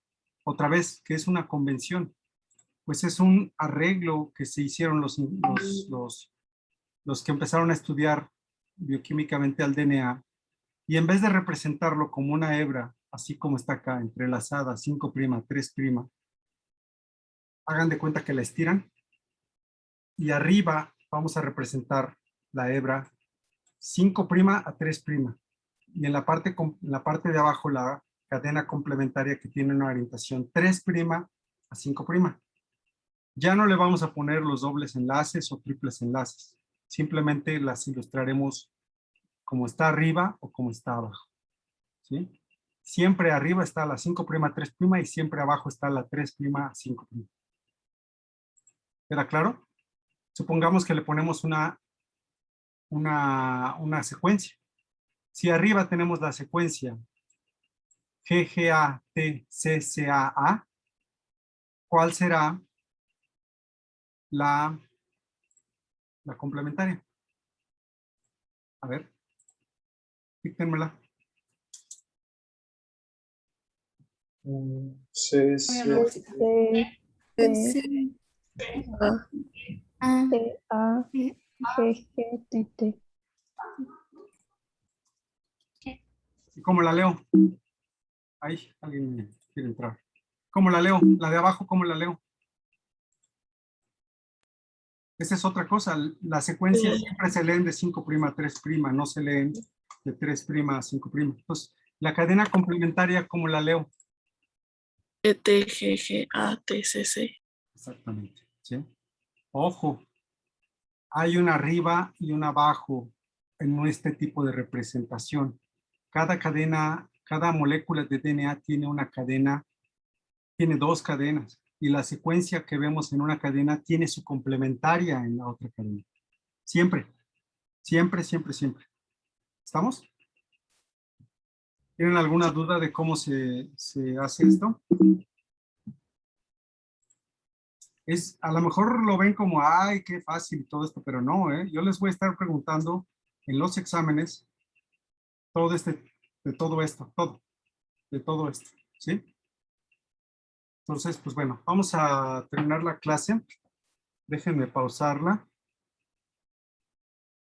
Otra vez, ¿qué es una convención? Pues es un arreglo que se hicieron los que empezaron a estudiar bioquímicamente al DNA, y en vez de representarlo como una hebra, así como está acá, entrelazada, 5', 3', hagan de cuenta que la estiran, y arriba vamos a representar la hebra 5' a 3', y en la parte de abajo la cadena complementaria que tiene una orientación 3' a 5'. Ya no le vamos a poner los dobles enlaces o triples enlaces, simplemente las ilustraremos como está arriba o como está abajo, ¿sí? Siempre arriba está la 5', 3', y siempre abajo está la 3', 5'. ¿Queda claro? Supongamos que le ponemos una secuencia. Si arriba tenemos la secuencia GGATCCAA, ¿cuál será la complementaria? A ver, díctenmela. C, A, G, G, T, T. ¿Y cómo la leo? Ahí, alguien quiere entrar. ¿Cómo la leo? La de abajo, ¿cómo la leo? Esa es otra cosa. Las secuencias siempre se leen de 5', 3', no se leen de 3' a 5'. Entonces, la cadena complementaria, ¿cómo la leo? ETGGATCC. Exactamente, ¿sí? Ojo, hay una arriba y una abajo en este tipo de representación. Cada cadena, cada molécula de DNA tiene una cadena, tiene dos cadenas, y la secuencia que vemos en una cadena tiene su complementaria en la otra cadena. Siempre, siempre, siempre, siempre. ¿Estamos? ¿Tienen alguna duda de cómo se hace esto? A lo mejor lo ven como, ay, qué fácil y todo esto, pero no, ¿eh? Yo les voy a estar preguntando en los exámenes de todo esto, ¿sí? Entonces, pues bueno, vamos a terminar la clase. Déjenme pausarla.